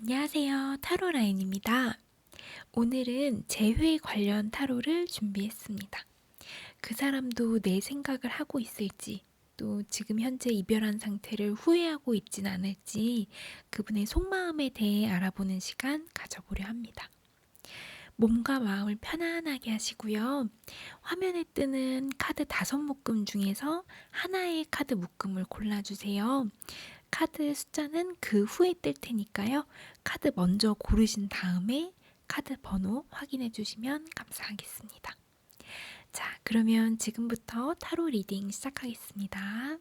안녕하세요. 타로라인입니다. 오늘은 재회 관련 타로를 준비했습니다. 그 사람도 내 생각을 하고 있을지, 또 지금 현재 이별한 상태를 후회하고 있진 않을지, 그분의 속마음에 대해 알아보는 시간 가져보려 합니다. 몸과 마음을 편안하게 하시고요. 화면에 뜨는 카드 5묶음 중에서 하나의 카드 묶음을 골라주세요. 카드 숫자는 그 후에 뜰 테니까요. 카드 먼저 고르신 다음에 카드 번호 확인해 주시면 감사하겠습니다. 자, 그러면 지금부터 타로 리딩 시작하겠습니다.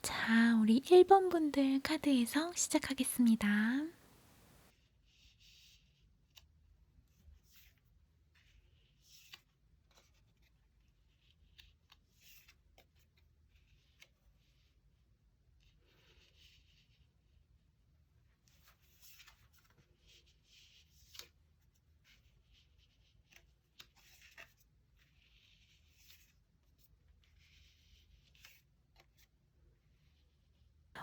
자, 우리 1번 분들 카드 해석 시작하겠습니다.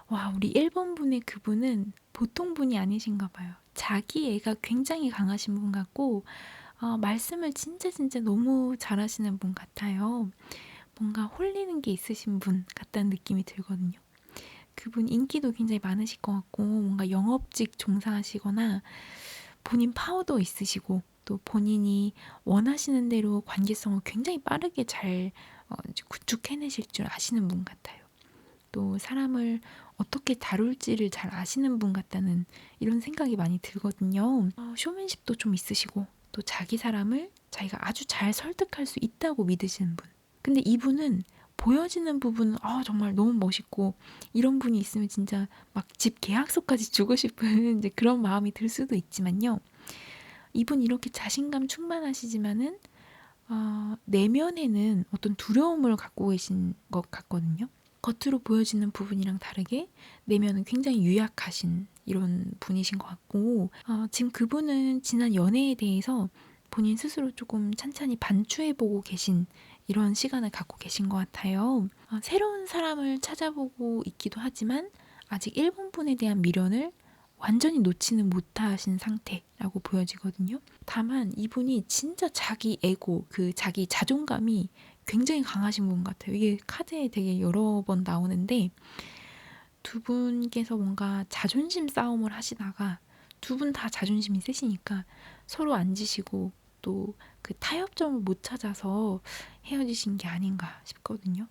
와, 우리 1번 분의 그분은 보통 분이 아니신가 봐요. 자기 애가 굉장히 강하신 분 같고, 말씀을 진짜 너무 잘하시는 분 같아요. 뭔가 홀리는 게 있으신 분 같다는 느낌이 들거든요. 그분 인기도 굉장히 많으실 것 같고 뭔가 영업직 종사하시거나 본인 파워도 있으시고 또 본인이 원하시는 대로 관계성을 굉장히 빠르게 잘 이제 구축해내실 줄 아시는 분 같아요. 또 사람을 어떻게 다룰지를 잘 아시는 분 같다는 이런 생각이 많이 들거든요. 쇼맨십도 좀 있으시고 또 자기 사람을 자기가 아주 잘 설득할 수 있다고 믿으시는 분. 근데 이분은 보여지는 부분은 정말 너무 멋있고 이런 분이 있으면 진짜 막 집 계약서까지 주고 싶은 이제 그런 마음이 들 수도 있지만요. 이분 이렇게 자신감 충만하시지만은 내면에는 어떤 두려움을 갖고 계신 것 같거든요. 겉으로 보여지는 부분이랑 다르게 내면은 굉장히 유약하신 이런 분이신 것 같고 지금 그분은 지난 연애에 대해서 본인 스스로 조금 찬찬히 반추해보고 계신 이런 시간을 갖고 계신 것 같아요. 새로운 사람을 찾아보고 있기도 하지만 아직 1번분에 대한 미련을 완전히 놓지는 못하신 상태라고 보여지거든요. 다만 이분이 진짜 자기 에고, 그 자기 자존감이 굉장히 강하신 분 같아요. 이게 카드에 되게 여러 번 나오는데 두 분께서 뭔가 자존심 싸움을 하시다가 두 분 다 자존심이 세시니까 서로 안 지시고 또 그 타협점을 못 찾아서 헤어지신 게 아닌가 싶거든요.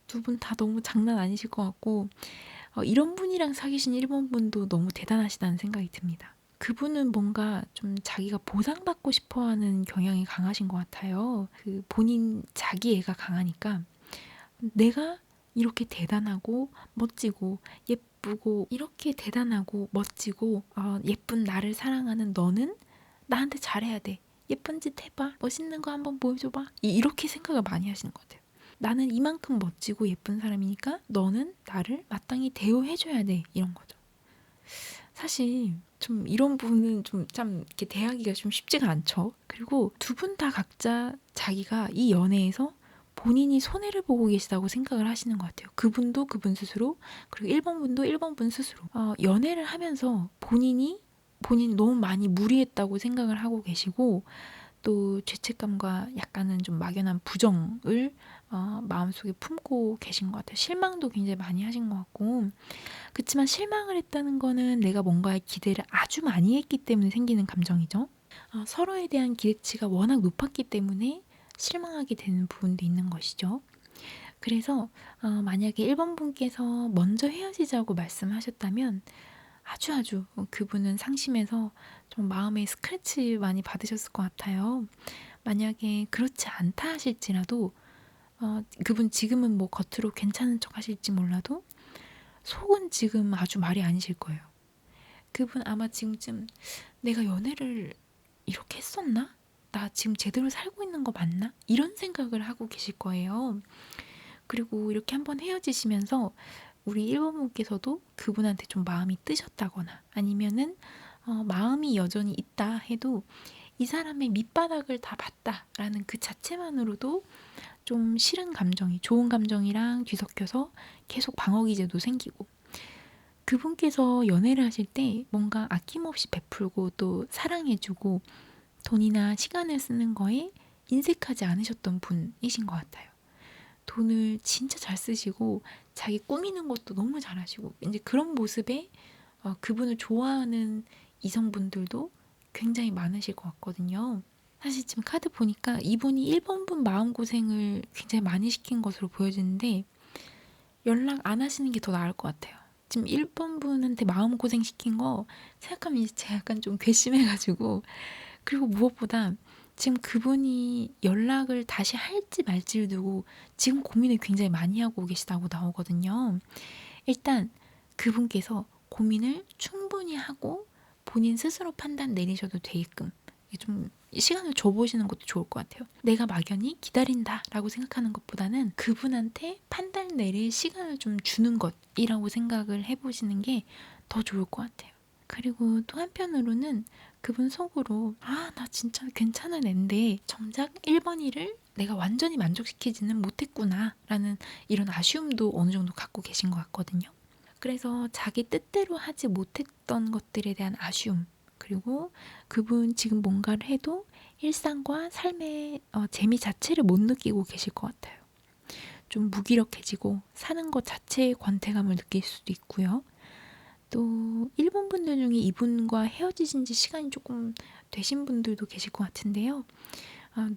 두 분 다 너무 장난 아니실 것 같고 이런 분이랑 사귀신 1번 분도 너무 대단하시다는 생각이 듭니다. 그분은 뭔가 좀 자기가 보상받고 싶어 하는 경향이 강하신 것 같아요. 그 본인 자기애가 강하니까 내가 이렇게 대단하고 멋지고 예쁘고 이렇게 대단하고 멋지고 예쁜 나를 사랑하는 너는 나한테 잘해야 돼. 예쁜 짓 해봐. 멋있는 거 한번 보여줘봐. 이렇게 생각을 많이 하시는 것 같아요. 나는 이만큼 멋지고 예쁜 사람이니까 너는 나를 마땅히 대우해줘야 돼. 이런 거죠. 사실 좀 이런 부분은 좀 참 이렇게 대하기가 좀 쉽지가 않죠. 그리고 두 분 다 각자 자기가 이 연애에서 본인이 손해를 보고 계시다고 생각을 하시는 것 같아요. 그분도 그분 스스로, 그리고 1번 분도 1번 분 스스로. 연애를 하면서 본인 너무 많이 무리했다고 생각을 하고 계시고 또 죄책감과 약간은 좀 막연한 부정을 마음속에 품고 계신 것 같아요. 실망도 굉장히 많이 하신 것 같고 그렇지만 실망을 했다는 거는 내가 뭔가의 기대를 아주 많이 했기 때문에 생기는 감정이죠. 서로에 대한 기대치가 워낙 높았기 때문에 실망하게 되는 부분도 있는 것이죠. 그래서 만약에 1번 분께서 먼저 헤어지자고 말씀하셨다면 아주 그분은 상심해서 좀 마음에 스크래치 많이 받으셨을 것 같아요. 만약에 그렇지 않다 하실지라도 그분 지금은 뭐 겉으로 괜찮은 척 하실지 몰라도 속은 지금 아주 말이 아니실 거예요. 그분 아마 지금쯤 내가 연애를 이렇게 했었나? 나 지금 제대로 살고 있는 거 맞나? 이런 생각을 하고 계실 거예요. 그리고 이렇게 한번 헤어지시면서 우리 1번 분께서도 그분한테 좀 마음이 뜨셨다거나 아니면은 마음이 여전히 있다 해도 이 사람의 밑바닥을 다 봤다라는 그 자체만으로도 좀 싫은 감정이 좋은 감정이랑 뒤섞여서 계속 방어 기제도 생기고 그분께서 연애를 하실 때 뭔가 아낌없이 베풀고 또 사랑해주고 돈이나 시간을 쓰는 거에 인색하지 않으셨던 분이신 것 같아요. 돈을 진짜 잘 쓰시고 자기 꾸미는 것도 너무 잘하시고 이제 그런 모습에 그분을 좋아하는 이성분들도 굉장히 많으실 것 같거든요. 사실 지금 카드 보니까 이분이 1번 분 마음고생을 굉장히 많이 시킨 것으로 보여지는데 연락 안 하시는 게 더 나을 것 같아요. 지금 1번 분한테 마음고생 시킨 거 생각하면 이제 제가 약간 좀 괘씸해가지고 그리고 무엇보다 지금 그분이 연락을 다시 할지 말지를 두고 지금 고민을 굉장히 많이 하고 계시다고 나오거든요. 일단 그분께서 고민을 충분히 하고 본인 스스로 판단 내리셔도 되게끔 좀 시간을 줘보시는 것도 좋을 것 같아요. 내가 막연히 기다린다라고 생각하는 것보다는 그분한테 판단 내릴 시간을 좀 주는 것이라고 생각을 해보시는 게 더 좋을 것 같아요. 그리고 또 한편으로는 그분 속으로 나 진짜 괜찮은 앤데 정작 1번이를 내가 완전히 만족시키지는 못했구나 라는 이런 아쉬움도 어느 정도 갖고 계신 것 같거든요. 그래서 자기 뜻대로 하지 못했던 것들에 대한 아쉬움 그리고 그분 지금 뭔가를 해도 일상과 삶의 재미 자체를 못 느끼고 계실 것 같아요. 좀 무기력해지고 사는 것 자체에 권태감을 느낄 수도 있고요. 또 일본 분들 중에 이분과 헤어지신 지 시간이 조금 되신 분들도 계실 것 같은데요.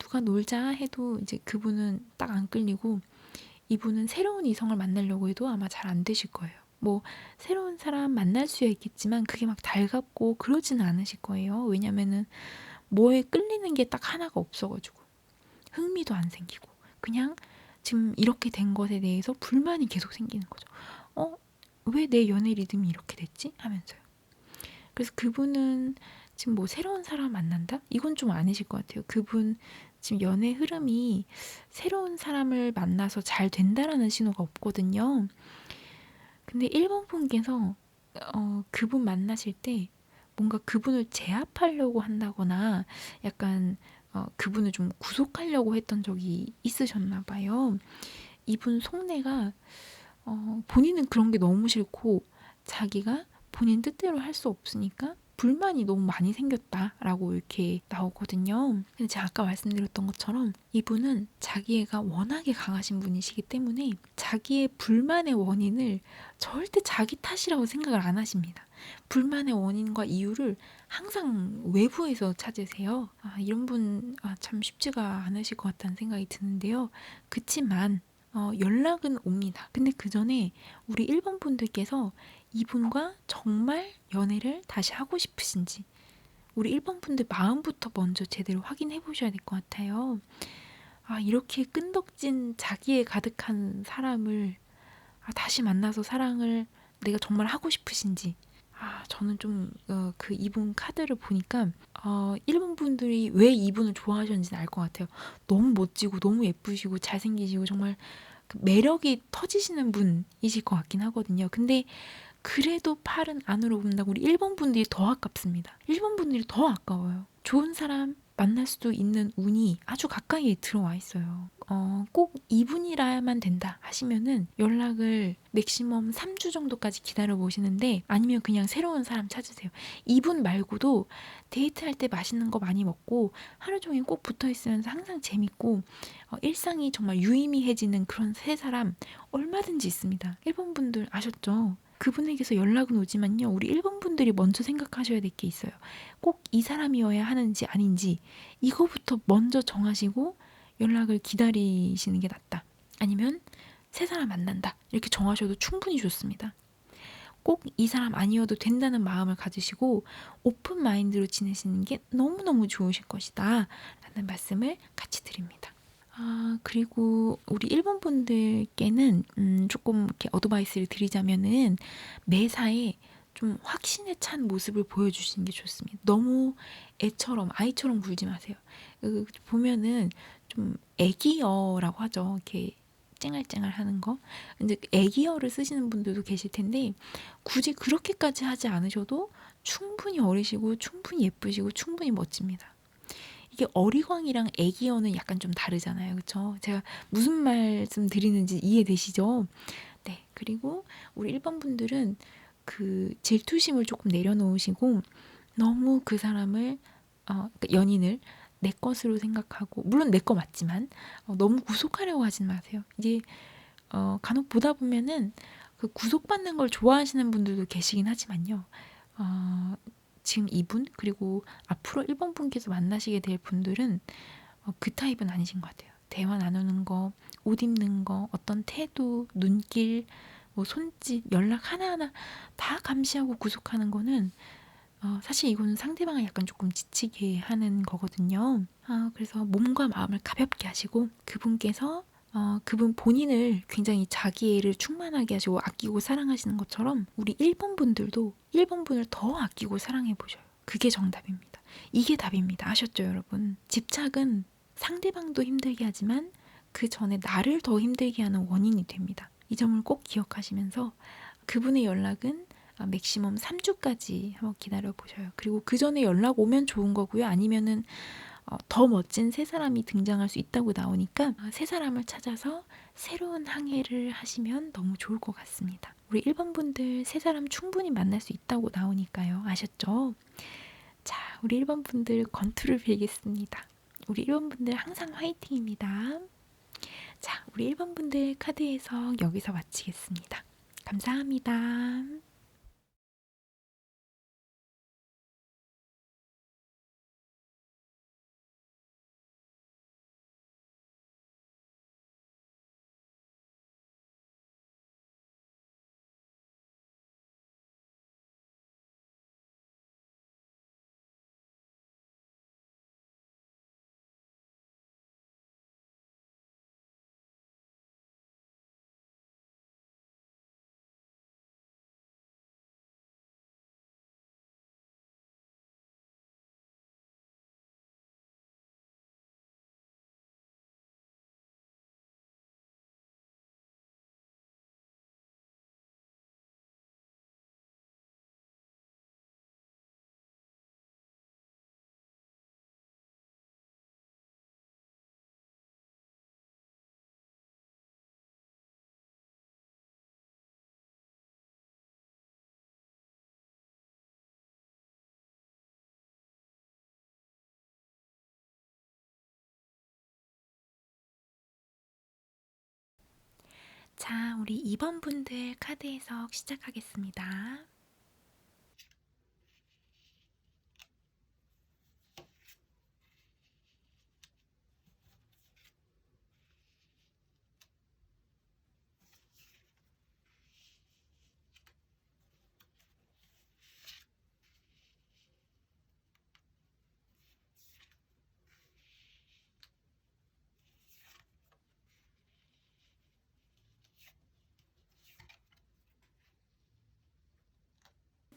누가 놀자 해도 이제 그분은 딱 안 끌리고 이분은 새로운 이성을 만나려고 해도 아마 잘 안 되실 거예요. 뭐 새로운 사람 만날 수야 있겠지만 그게 막 달갑고 그러지는 않으실 거예요. 왜냐면은 뭐에 끌리는 게 딱 하나가 없어가지고 흥미도 안 생기고 그냥 지금 이렇게 된 것에 대해서 불만이 계속 생기는 거죠. 왜 내 연애 리듬이 이렇게 됐지? 하면서요. 그래서 그분은 지금 뭐 새로운 사람 만난다? 이건 좀 아니실 것 같아요. 그분 지금 연애 흐름이 새로운 사람을 만나서 잘 된다라는 신호가 없거든요. 근데 일본 분께서 그분 만나실 때 뭔가 그분을 제압하려고 한다거나 약간 그분을 좀 구속하려고 했던 적이 있으셨나 봐요. 이분 속내가 본인은 그런 게 너무 싫고 자기가 본인 뜻대로 할 수 없으니까 불만이 너무 많이 생겼다라고 이렇게 나오거든요. 근데 제가 아까 말씀드렸던 것처럼 이분은 자기애가 워낙에 강하신 분이시기 때문에 자기의 불만의 원인을 절대 자기 탓이라고 생각을 안 하십니다. 불만의 원인과 이유를 항상 외부에서 찾으세요. 이런 분 참 쉽지가 않으실 것 같다는 생각이 드는데요. 그치만 연락은 옵니다. 근데 그 전에 우리 일본 분들께서 이분과 정말 연애를 다시 하고 싶으신지 우리 일본 분들 마음부터 먼저 제대로 확인해 보셔야 될 것 같아요. 이렇게 끈덕진 자기에 가득한 사람을 다시 만나서 사랑을 내가 정말 하고 싶으신지 저는 좀 그 이분 카드를 보니까 일본 분들이 왜 이분을 좋아하셨는지는 알 것 같아요. 너무 멋지고 너무 예쁘시고 잘생기시고 정말 그 매력이 터지시는 분이실 것 같긴 하거든요. 근데 그래도 팔은 안으로 본다고 우리 일본 분들이 더 아깝습니다. 일본 분들이 더 아까워요. 좋은 사람 만날 수도 있는 운이 아주 가까이에 들어와 있어요. 꼭 이분이라야만 된다 하시면은 연락을 맥시멈 3주 정도까지 기다려 보시는데 아니면 그냥 새로운 사람 찾으세요. 이분 말고도 데이트할 때 맛있는 거 많이 먹고 하루 종일 꼭 붙어 있으면서 항상 재밌고 일상이 정말 유의미해지는 그런 세 사람 얼마든지 있습니다. 일본 분들 아셨죠? 그분에게서 연락은 오지만요. 우리 일본 분들이 먼저 생각하셔야 될 게 있어요. 꼭 이 사람이어야 하는지 아닌지 이거부터 먼저 정하시고 연락을 기다리시는 게 낫다. 아니면 새 사람 만난다. 이렇게 정하셔도 충분히 좋습니다. 꼭 이 사람 아니어도 된다는 마음을 가지시고 오픈 마인드로 지내시는 게 너무너무 좋으실 것이다. 라는 말씀을 같이 드립니다. 그리고 우리 일본 분들께는 조금 이렇게 어드바이스를 드리자면은 매사에 좀 확신에 찬 모습을 보여주시는 게 좋습니다. 너무 애처럼 아이처럼 굴지 마세요. 보면은 좀 애기어라고 하죠. 이렇게 쨍알쨍알 하는 거. 이제 애기어를 쓰시는 분들도 계실 텐데 굳이 그렇게까지 하지 않으셔도 충분히 어리시고 충분히 예쁘시고 충분히 멋집니다. 이게 어리광이랑 애기어는 약간 좀 다르잖아요. 그렇죠? 제가 무슨 말씀 드리는지 이해되시죠? 네. 그리고 우리 일본 분들은 그 질투심을 조금 내려놓으시고 너무 그 사람을 그러니까 연인을 내 것으로 생각하고 물론 내 거 맞지만 너무 구속하려고 하진 마세요. 이제 간혹 보다 보면은 그 구속받는 걸 좋아하시는 분들도 계시긴 하지만요. 지금 이분 그리고 앞으로 일본 분께서 만나시게 될 분들은 그 타입은 아니신 것 같아요. 대화 나누는 거, 옷 입는 거, 어떤 태도, 눈길, 뭐 손짓, 연락 하나하나 다 감시하고 구속하는 거는 사실 이거는 상대방을 약간 조금 지치게 하는 거거든요. 그래서 몸과 마음을 가볍게 하시고 그분께서 그분 본인을 굉장히 자기애를 충만하게 하시고 아끼고 사랑하시는 것처럼 우리 일본 분들도 일본 분을 더 아끼고 사랑해 보셔요. 그게 정답입니다. 이게 답입니다. 아셨죠, 여러분? 집착은 상대방도 힘들게 하지만 그 전에 나를 더 힘들게 하는 원인이 됩니다. 이 점을 꼭 기억하시면서 그분의 연락은 맥시멈 3주까지 한번 기다려 보셔요. 그리고 그 전에 연락 오면 좋은 거고요. 아니면은 더 멋진 새 사람이 등장할 수 있다고 나오니까 새 사람을 찾아서 새로운 항해를 하시면 너무 좋을 것 같습니다. 우리 일본 분들 새 사람 충분히 만날 수 있다고 나오니까요. 아셨죠? 자, 우리 일본 분들 건투를 빌겠습니다. 우리 일본 분들 항상 화이팅입니다. 자, 우리 1번 분들 카드 해석 여기서 마치겠습니다. 감사합니다. 자, 우리 2번 분들 카드 해석 시작하겠습니다.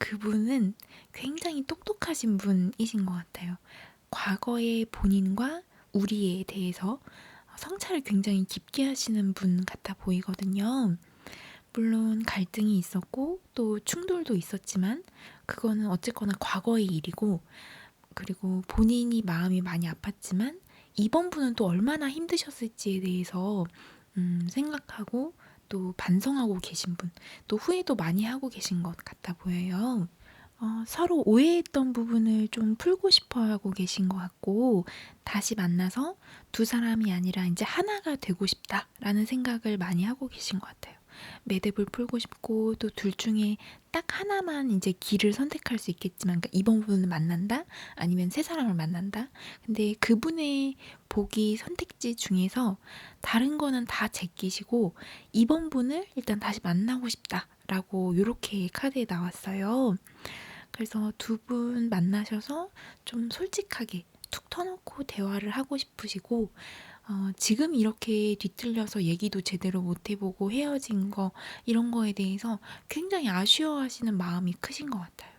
그분은 굉장히 똑똑하신 분이신 것 같아요. 과거의 본인과 우리에 대해서 성찰을 굉장히 깊게 하시는 분 같아 보이거든요. 물론 갈등이 있었고 또 충돌도 있었지만 그거는 어쨌거나 과거의 일이고, 그리고 본인이 마음이 많이 아팠지만 이번 분은 또 얼마나 힘드셨을지에 대해서 생각하고 또 반성하고 계신 분, 또 후회도 많이 하고 계신 것 같아 보여요. 서로 오해했던 부분을 좀 풀고 싶어 하고 계신 것 같고, 다시 만나서 두 사람이 아니라 이제 하나가 되고 싶다라는 생각을 많이 하고 계신 것 같아요. 매듭을 풀고 싶고, 또 둘 중에 딱 하나만 이제 길을 선택할 수 있겠지만, 그러니까 이번 분을 만난다? 아니면 새 사람을 만난다? 근데 그분의 보기 선택지 중에서 다른 거는 다 제끼시고, 이번 분을 일단 다시 만나고 싶다라고 이렇게 카드에 나왔어요. 그래서 두 분 만나셔서 좀 솔직하게 툭 터놓고 대화를 하고 싶으시고, 지금 이렇게 뒤틀려서 얘기도 제대로 못 해보고 헤어진 거, 이런 거에 대해서 굉장히 아쉬워하시는 마음이 크신 것 같아요.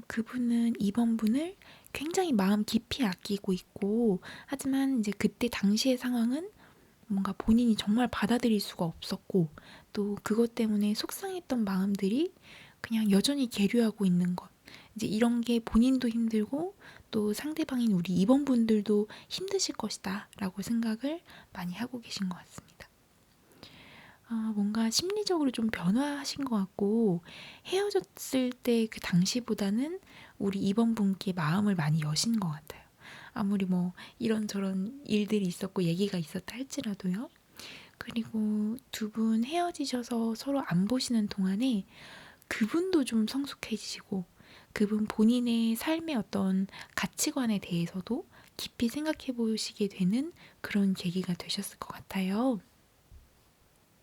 그분은 이번 분을 굉장히 마음 깊이 아끼고 있고, 하지만 이제 그때 당시의 상황은 뭔가 본인이 정말 받아들일 수가 없었고, 또 그것 때문에 속상했던 마음들이 그냥 여전히 계류하고 있는 것. 이제 이런 게 본인도 힘들고 또 상대방인 우리 이번 분들도 힘드실 것이다 라고 생각을 많이 하고 계신 것 같습니다. 뭔가 심리적으로 좀 변화하신 것 같고, 헤어졌을 때 그 당시보다는 우리 이번 분께 마음을 많이 여신 것 같아요. 아무리 뭐 이런저런 일들이 있었고 얘기가 있었다 할지라도요. 그리고 두 분 헤어지셔서 서로 안 보시는 동안에 그분도 좀 성숙해지시고, 그분 본인의 삶의 어떤 가치관에 대해서도 깊이 생각해 보시게 되는 그런 계기가 되셨을 것 같아요.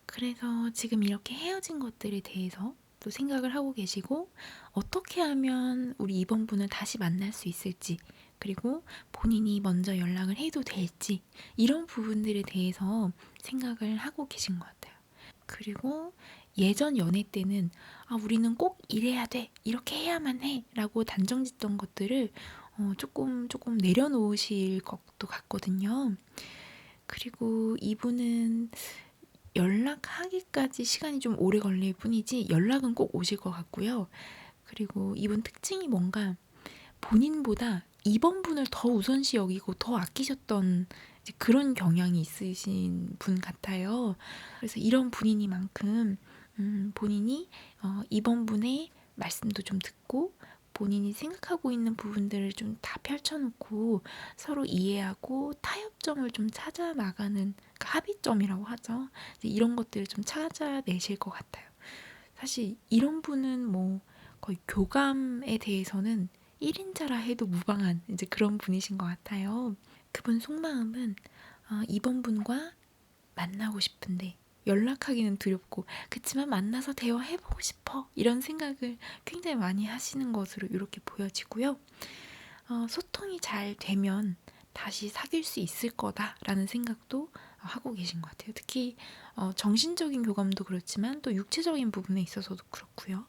그래서 지금 이렇게 헤어진 것들에 대해서 또 생각을 하고 계시고, 어떻게 하면 우리 이번 분을 다시 만날 수 있을지, 그리고 본인이 먼저 연락을 해도 될지, 이런 부분들에 대해서 생각을 하고 계신 것 같아요. 그리고 예전 연애 때는 우리는 꼭 이래야 돼, 이렇게 해야만 해 라고 단정 짓던 것들을 조금 내려놓으실 것도 같거든요. 그리고 이분은 연락하기까지 시간이 좀 오래 걸릴 뿐이지 연락은 꼭 오실 것 같고요. 그리고 이분 특징이 뭔가 본인보다 이번 분을 더 우선시 여기고 더 아끼셨던 이제 그런 경향이 있으신 분 같아요. 그래서 이런 분이니만큼 본인이 이번 분의 말씀도 좀 듣고 본인이 생각하고 있는 부분들을 좀 다 펼쳐놓고 서로 이해하고 타협점을 좀 찾아 나가는, 그러니까 합의점이라고 하죠. 이제 이런 것들을 좀 찾아내실 것 같아요. 사실 이런 분은 뭐 거의 교감에 대해서는 1인자라 해도 무방한 이제 그런 분이신 것 같아요. 그분 속마음은 이번 분과 만나고 싶은데 연락하기는 두렵고, 그치만 만나서 대화해보고 싶어, 이런 생각을 굉장히 많이 하시는 것으로 이렇게 보여지고요. 소통이 잘 되면 다시 사귈 수 있을 거다라는 생각도 하고 계신 것 같아요. 특히 정신적인 교감도 그렇지만 또 육체적인 부분에 있어서도 그렇고요.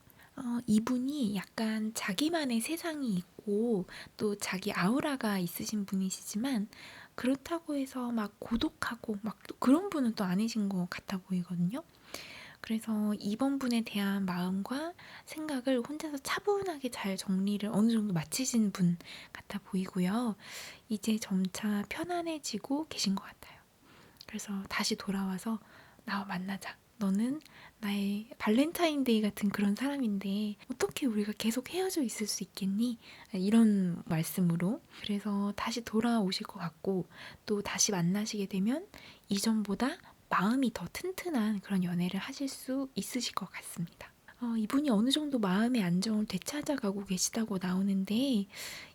이분이 약간 자기만의 세상이 있고 또 자기 아우라가 있으신 분이시지만, 그렇다고 해서 막 고독하고 막 또 그런 분은 또 아니신 것 같아 보이거든요. 그래서 이번 분에 대한 마음과 생각을 혼자서 차분하게 잘 정리를 어느 정도 마치신 분 같아 보이고요. 이제 점차 편안해지고 계신 것 같아요. 그래서 다시 돌아와서 나와 만나자. 너는 나의 발렌타인데이 같은 그런 사람인데 어떻게 우리가 계속 헤어져 있을 수 있겠니? 이런 말씀으로. 그래서 다시 돌아오실 것 같고, 또 다시 만나시게 되면 이전보다 마음이 더 튼튼한 그런 연애를 하실 수 있으실 것 같습니다. 이분이 어느 정도 마음의 안정을 되찾아가고 계시다고 나오는데,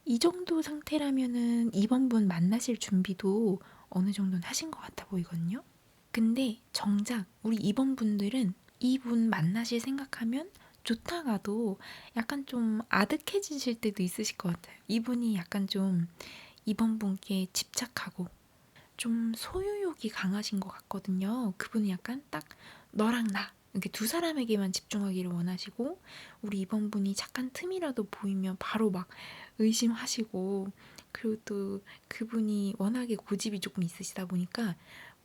이 정도 상태라면은 이번 분 만나실 준비도 어느 정도는 하신 것 같아 보이거든요. 근데 정작 우리 이번 분들은 이분 만나실 생각하면 좋다가도 약간 좀 아득해지실 때도 있으실 것 같아요. 이분이 약간 좀 이번 분께 집착하고 좀 소유욕이 강하신 것 같거든요. 그분은 약간 딱 너랑 나 이렇게 두 사람에게만 집중하기를 원하시고, 우리 이번 분이 잠깐 틈이라도 보이면 바로 막 의심하시고, 그리고 또 그분이 워낙에 고집이 조금 있으시다 보니까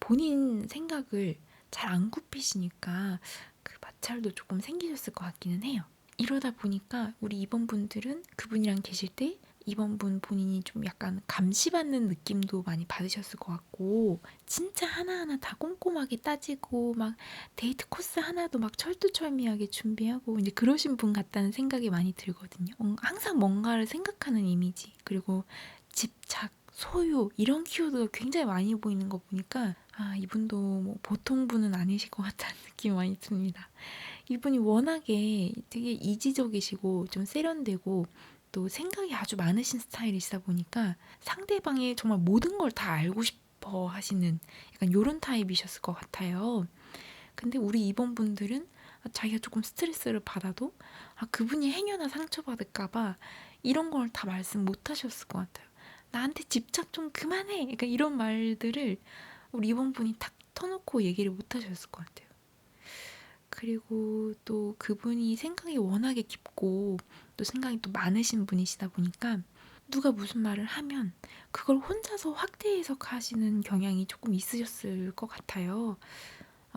본인 생각을 잘 안 굽히시니까 그 마찰도 조금 생기셨을 것 같기는 해요. 이러다 보니까 우리 이번 분들은 그분이랑 계실 때 이번 분 본인이 좀 약간 감시받는 느낌도 많이 받으셨을 것 같고, 진짜 하나하나 다 꼼꼼하게 따지고 막 데이트 코스 하나도 막 철두철미하게 준비하고 이제 그러신 분 같다는 생각이 많이 들거든요. 항상 뭔가를 생각하는 이미지, 그리고 집착, 소유 이런 키워드가 굉장히 많이 보이는 거 보니까 이분도 뭐 보통 분은 아니실 것 같다는 느낌이 많이 듭니다. 이분이 워낙에 되게 이지적이시고 좀 세련되고 또 생각이 아주 많으신 스타일이시다 보니까 상대방의 정말 모든 걸 다 알고 싶어 하시는 약간 요런 타입이셨을 것 같아요. 근데 우리 이번 분들은 자기가 조금 스트레스를 받아도 그분이 행여나 상처받을까봐 이런 걸 다 말씀 못 하셨을 것 같아요. 나한테 집착 좀 그만해, 그러니까 이런 말들을 우리 이번 분이 탁 터놓고 얘기를 못 하셨을 것 같아요. 그리고 또 그분이 생각이 워낙에 깊고 또 생각이 또 많으신 분이시다 보니까 누가 무슨 말을 하면 그걸 혼자서 확대 해석하시는 경향이 조금 있으셨을 것 같아요.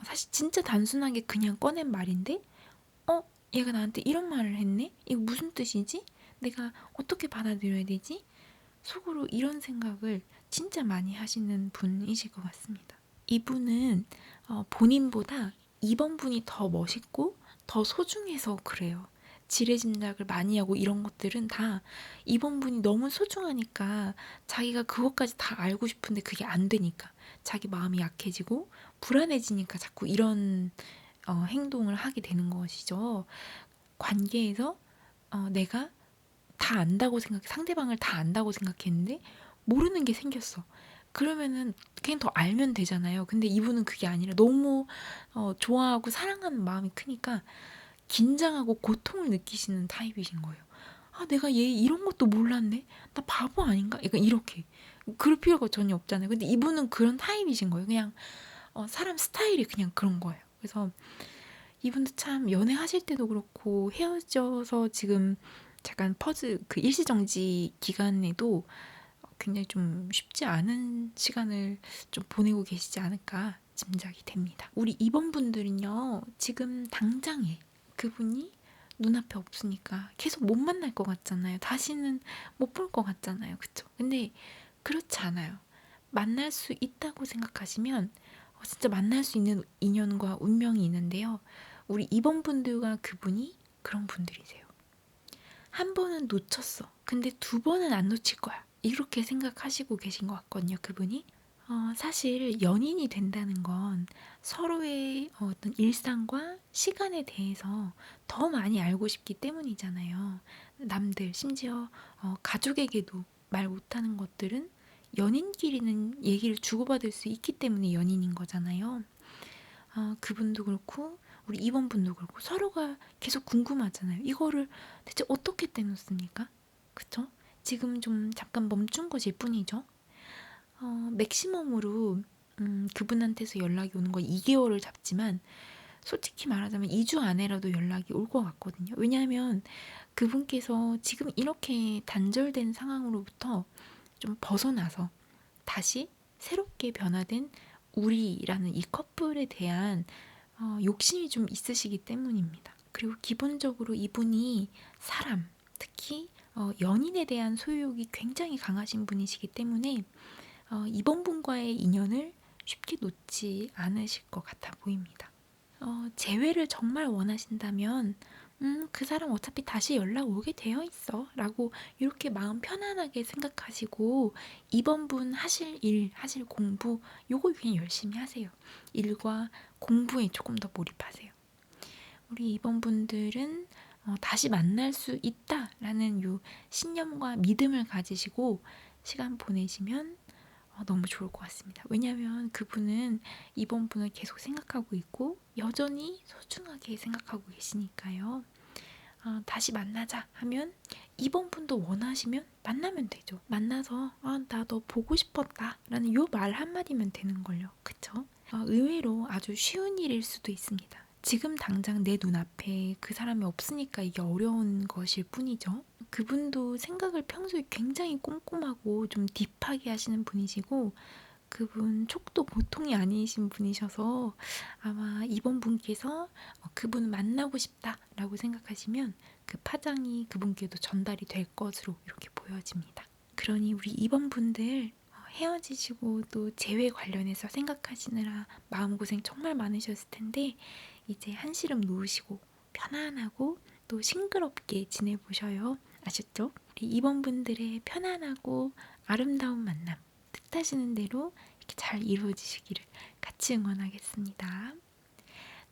사실 진짜 단순하게 그냥 꺼낸 말인데, 얘가 나한테 이런 말을 했네? 이거 무슨 뜻이지? 내가 어떻게 받아들여야 되지? 속으로 이런 생각을 진짜 많이 하시는 분이실 것 같습니다. 이분은 본인보다 이번 분이 더 멋있고 더 소중해서 그래요. 지레짐작을 많이 하고 이런 것들은 다 이번 분이 너무 소중하니까 자기가 그것까지 다 알고 싶은데 그게 안 되니까 자기 마음이 약해지고 불안해지니까 자꾸 이런 행동을 하게 되는 것이죠. 관계에서 내가 다 안다고 상대방을 다 안다고 생각했는데 모르는 게 생겼어. 그러면은 그냥 더 알면 되잖아요. 근데 이분은 그게 아니라 너무 좋아하고 사랑하는 마음이 크니까 긴장하고 고통을 느끼시는 타입이신 거예요. 내가 얘 이런 것도 몰랐네? 나 바보 아닌가? 약간 이렇게. 그럴 필요가 전혀 없잖아요. 근데 이분은 그런 타입이신 거예요. 그냥 사람 스타일이 그냥 그런 거예요. 그래서 이분도 참 연애하실 때도 그렇고 헤어져서 지금 잠깐 퍼즈 그 일시정지 기간에도 굉장히 좀 쉽지 않은 시간을 좀 보내고 계시지 않을까 짐작이 됩니다. 우리 이번 분들은요, 지금 당장에 그분이 눈앞에 없으니까 계속 못 만날 것 같잖아요. 다시는 못 볼 것 같잖아요. 그쵸? 근데 그렇지 않아요. 만날 수 있다고 생각하시면 진짜 만날 수 있는 인연과 운명이 있는데요. 우리 이번 분들과 그분이 그런 분들이세요. 한 번은 놓쳤어. 근데 두 번은 안 놓칠 거야. 이렇게 생각하시고 계신 것 같거든요, 그분이. 사실 연인이 된다는 건 서로의 어떤 일상과 시간에 대해서 더 많이 알고 싶기 때문이잖아요. 남들, 심지어 가족에게도 말 못하는 것들은 연인끼리는 얘기를 주고받을 수 있기 때문에 연인인 거잖아요. 그분도 그렇고 우리 이번분도 그렇고 서로가 계속 궁금하잖아요. 이거를 대체 어떻게 떼놓습니까? 그쵸? 지금 좀 잠깐 멈춘 것일 뿐이죠. 맥시멈으로 그분한테서 연락이 오는 건 2개월을 잡지만 솔직히 말하자면 2주 안에라도 연락이 올 것 같거든요. 왜냐하면 그분께서 지금 이렇게 단절된 상황으로부터 좀 벗어나서 다시 새롭게 변화된 우리라는 이 커플에 대한 욕심이 좀 있으시기 때문입니다. 그리고 기본적으로 이분이 사람, 특히 연인에 대한 소유욕이 굉장히 강하신 분이시기 때문에 이번 분과의 인연을 쉽게 놓지 않으실 것 같아 보입니다. 재회를 정말 원하신다면 그 사람 어차피 다시 연락 오게 되어 있어 라고 이렇게 마음 편안하게 생각하시고 이번 분 하실 일, 하실 공부 요걸 그냥 열심히 하세요. 일과 공부에 조금 더 몰입하세요. 우리 이번 분들은 다시 만날 수 있다라는 요 신념과 믿음을 가지시고 시간 보내시면 너무 좋을 것 같습니다. 왜냐하면 그분은 이번 분을 계속 생각하고 있고 여전히 소중하게 생각하고 계시니까요. 다시 만나자 하면 이번 분도 원하시면 만나면 되죠. 만나서 나 너 보고 싶었다 라는 요 말 한마디면 되는걸요. 그쵸? 의외로 아주 쉬운 일일 수도 있습니다. 지금 당장 내 눈앞에 그 사람이 없으니까 이게 어려운 것일 뿐이죠. 그분도 생각을 평소에 굉장히 꼼꼼하고 좀 딥하게 하시는 분이시고 그분 촉도 보통이 아니신 분이셔서 아마 이번 분께서 그분을 만나고 싶다라고 생각하시면 그 파장이 그분께도 전달이 될 것으로 이렇게 보여집니다. 그러니 우리 이번 분들 헤어지시고 또 재회 관련해서 생각하시느라 마음고생 정말 많으셨을 텐데 이제 한시름 놓으시고 편안하고 또 싱그럽게 지내보셔요. 아셨죠? 우리 이번 분들의 편안하고 아름다운 만남 뜻하시는 대로 이렇게 잘 이루어지시기를 같이 응원하겠습니다.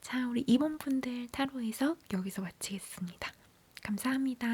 자, 우리 이번 분들 타로 해석 여기서 마치겠습니다. 감사합니다.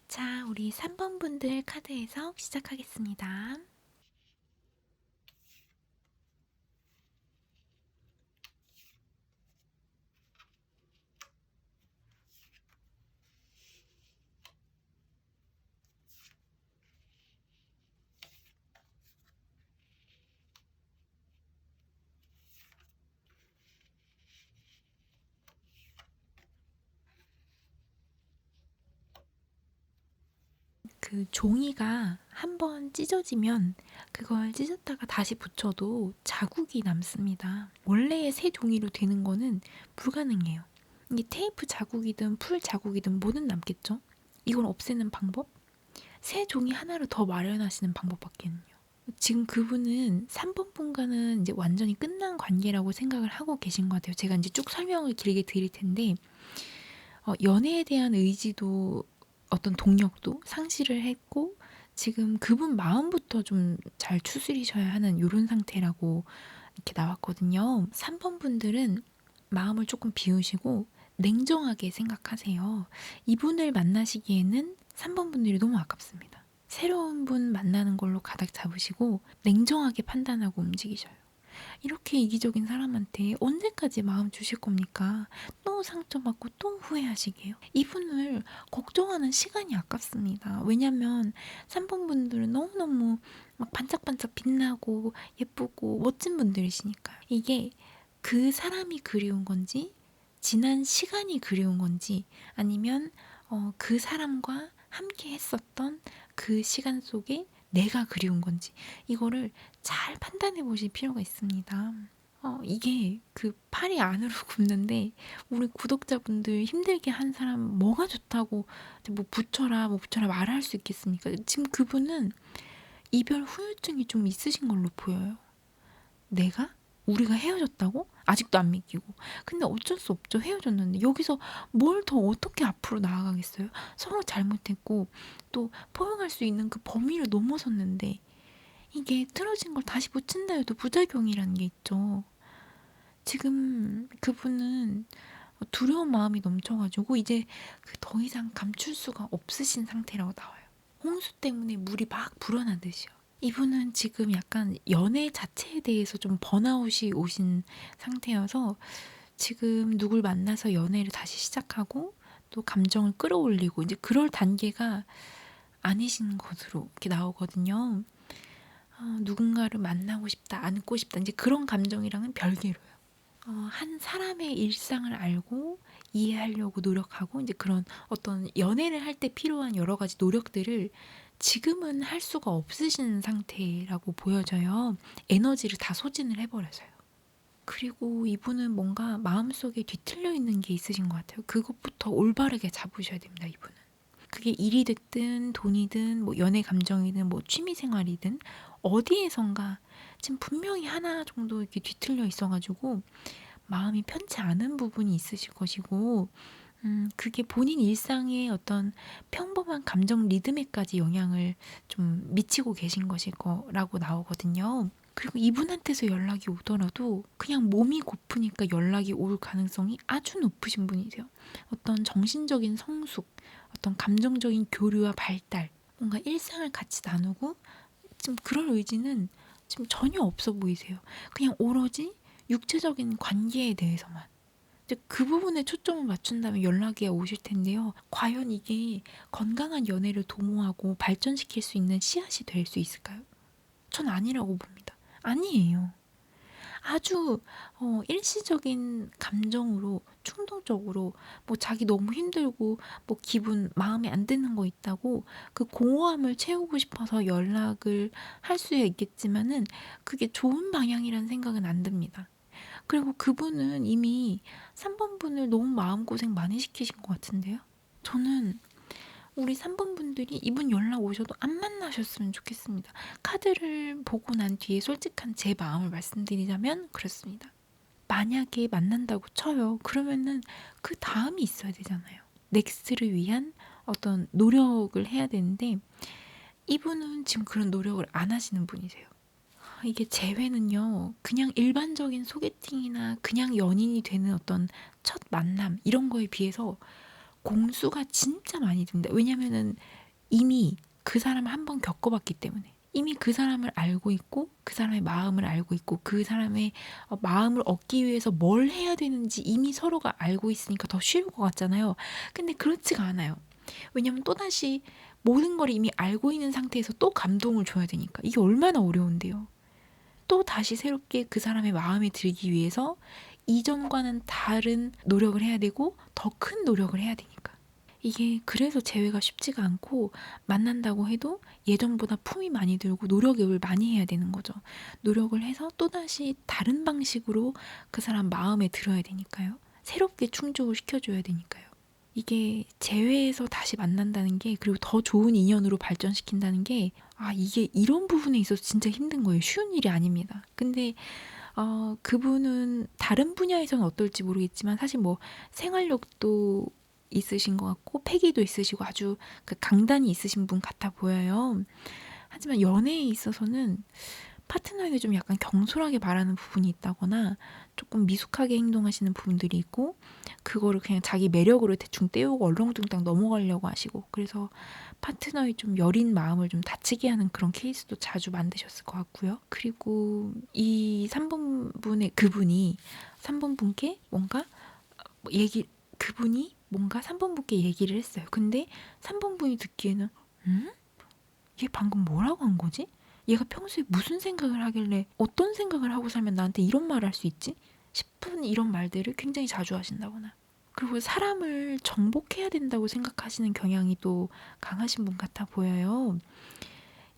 자, 우리 3번 분들 카드 해석 시작하겠습니다. 그 종이가 한번 찢어지면 그걸 찢었다가 다시 붙여도 자국이 남습니다. 원래의 새 종이로 되는 거는 불가능해요. 이게 테이프 자국이든 풀 자국이든 뭐는 남겠죠? 이걸 없애는 방법? 새 종이 하나를 더 마련하시는 방법밖에는요. 지금 그분은 3번 분과는 이제 완전히 끝난 관계라고 생각을 하고 계신 것 같아요. 제가 이제 쭉 설명을 길게 드릴 텐데 연애에 대한 의지도 어떤 동력도 상실을 했고 지금 그분 마음부터 좀 잘 추스리셔야 하는 이런 상태라고 이렇게 나왔거든요. 3번 분들은 마음을 조금 비우시고 냉정하게 생각하세요. 이분을 만나시기에는 3번 분들이 너무 아깝습니다. 새로운 분 만나는 걸로 가닥 잡으시고 냉정하게 판단하고 움직이셔요. 이렇게 이기적인 사람한테 언제까지 마음 주실 겁니까? 또 상처받고 또 후회하시게요. 이분을 걱정하는 시간이 아깝습니다. 왜냐면 3번 분들은 너무너무 막 반짝반짝 빛나고 예쁘고 멋진 분들이시니까요. 이게 그 사람이 그리운 건지 지난 시간이 그리운 건지 아니면 그 사람과 함께 했었던 그 시간 속에 내가 그리운 건지 이거를 잘 판단해 보실 필요가 있습니다. 이게 그 팔이 안으로 굽는데 우리 구독자분들 힘들게 한 사람 뭐가 좋다고 뭐 붙여라 뭐 붙여라 말할 수 있겠습니까? 지금 그분은 이별 후유증이 좀 있으신 걸로 보여요. 내가? 우리가 헤어졌다고? 아직도 안 믿기고. 근데 어쩔 수 없죠. 헤어졌는데. 여기서 뭘 더 어떻게 앞으로 나아가겠어요? 서로 잘못했고, 또 포용할 수 있는 그 범위를 넘어섰는데, 이게 틀어진 걸 다시 붙인다 해도 부작용이라는 게 있죠. 지금 그분은 두려운 마음이 넘쳐가지고, 이제 그 더 이상 감출 수가 없으신 상태라고 나와요. 홍수 때문에 물이 막 불어나듯이요. 이분은 지금 약간 연애 자체에 대해서 좀 번아웃이 오신 상태여서 지금 누굴 만나서 연애를 다시 시작하고 또 감정을 끌어올리고 이제 그럴 단계가 아니신 것으로 이렇게 나오거든요. 누군가를 만나고 싶다, 안고 싶다 이제 그런 감정이랑은 별개로요. 한 사람의 일상을 알고 이해하려고 노력하고 이제 그런 어떤 연애를 할 때 필요한 여러 가지 노력들을 지금은 할 수가 없으신 상태라고 보여져요. 에너지를 다 소진을 해버려서요. 그리고 이분은 뭔가 마음속에 뒤틀려 있는 게 있으신 것 같아요. 그것부터 올바르게 잡으셔야 됩니다, 이분은. 그게 일이 됐든 돈이든 뭐 연애 감정이든 뭐 취미 생활이든 어디에선가 지금 분명히 하나 정도 이렇게 뒤틀려 있어가지고 마음이 편치 않은 부분이 있으실 것이고 그게 본인 일상의 어떤 평범한 감정 리듬에까지 영향을 좀 미치고 계신 것일 거라고 나오거든요. 그리고 이분한테서 연락이 오더라도 그냥 몸이 고프니까 연락이 올 가능성이 아주 높으신 분이세요. 어떤 정신적인 성숙, 어떤 감정적인 교류와 발달, 뭔가 일상을 같이 나누고 지금 그럴 의지는 지금 전혀 없어 보이세요. 그냥 오로지 육체적인 관계에 대해서만. 이제 그 부분에 초점을 맞춘다면 연락이 오실 텐데요. 과연 이게 건강한 연애를 도모하고 발전시킬 수 있는 씨앗이 될 수 있을까요? 전 아니라고 봅니다. 아니에요. 아주 일시적인 감정으로 충동적으로 뭐 자기 너무 힘들고 뭐 기분 마음에 안 드는 거 있다고 그 공허함을 채우고 싶어서 연락을 할 수 있겠지만은 그게 좋은 방향이라는 생각은 안 듭니다. 그리고 그분은 이미 3번 분을 너무 마음고생 많이 시키신 것 같은데요. 저는 우리 3번 분들이 이분 연락 오셔도 안 만나셨으면 좋겠습니다. 카드를 보고 난 뒤에 솔직한 제 마음을 말씀드리자면 그렇습니다. 만약에 만난다고 쳐요. 그러면은 그 다음이 있어야 되잖아요. 넥스트를 위한 어떤 노력을 해야 되는데 이분은 지금 그런 노력을 안 하시는 분이세요. 이게 재회는요, 그냥 일반적인 소개팅이나 그냥 연인이 되는 어떤 첫 만남 이런 거에 비해서 공수가 진짜 많이 듭니다. 왜냐면은 이미 그 사람을 한번 겪어봤기 때문에 이미 그 사람을 알고 있고 그 사람의 마음을 알고 있고 그 사람의 마음을 얻기 위해서 뭘 해야 되는지 이미 서로가 알고 있으니까 더 쉬울 것 같잖아요. 근데 그렇지가 않아요. 왜냐면 또다시 모든 걸 이미 알고 있는 상태에서 또 감동을 줘야 되니까 이게 얼마나 어려운데요. 또 다시 새롭게 그 사람의 마음에 들기 위해서 이전과는 다른 노력을 해야 되고 더 큰 노력을 해야 되니까. 이게 그래서 재회가 쉽지가 않고 만난다고 해도 예전보다 품이 많이 들고 노력을 많이 해야 되는 거죠. 노력을 해서 또다시 다른 방식으로 그 사람 마음에 들어야 되니까요. 새롭게 충족을 시켜줘야 되니까요. 이게 재회에서 다시 만난다는 게 그리고 더 좋은 인연으로 발전시킨다는 게 이게 이런 부분에 있어서 진짜 힘든 거예요. 쉬운 일이 아닙니다. 근데 그분은 다른 분야에서는 어떨지 모르겠지만 사실 뭐 생활력도 있으신 것 같고 패기도 있으시고 아주 그 강단이 있으신 분 같아 보여요. 하지만 연애에 있어서는 파트너에게 좀 약간 경솔하게 말하는 부분이 있다거나 조금 미숙하게 행동하시는 부분들이 있고, 그거를 그냥 자기 매력으로 대충 떼우고 얼렁뚱땅 넘어가려고 하시고, 그래서 파트너의 좀 여린 마음을 좀 다치게 하는 그런 케이스도 자주 만드셨을 것 같고요. 그리고 이 3번분의 그분이 3번분께 뭔가 그분이 뭔가 3번분께 얘기를 했어요. 근데 3번분이 듣기에는 얘 방금 뭐라고 한 거지? 얘가 평소에 무슨 생각을 하길래 어떤 생각을 하고 살면 나한테 이런 말을 할 수 있지? 싶은 이런 말들을 굉장히 자주 하신다거나, 그리고 사람을 정복해야 된다고 생각하시는 경향이 또 강하신 분 같아 보여요.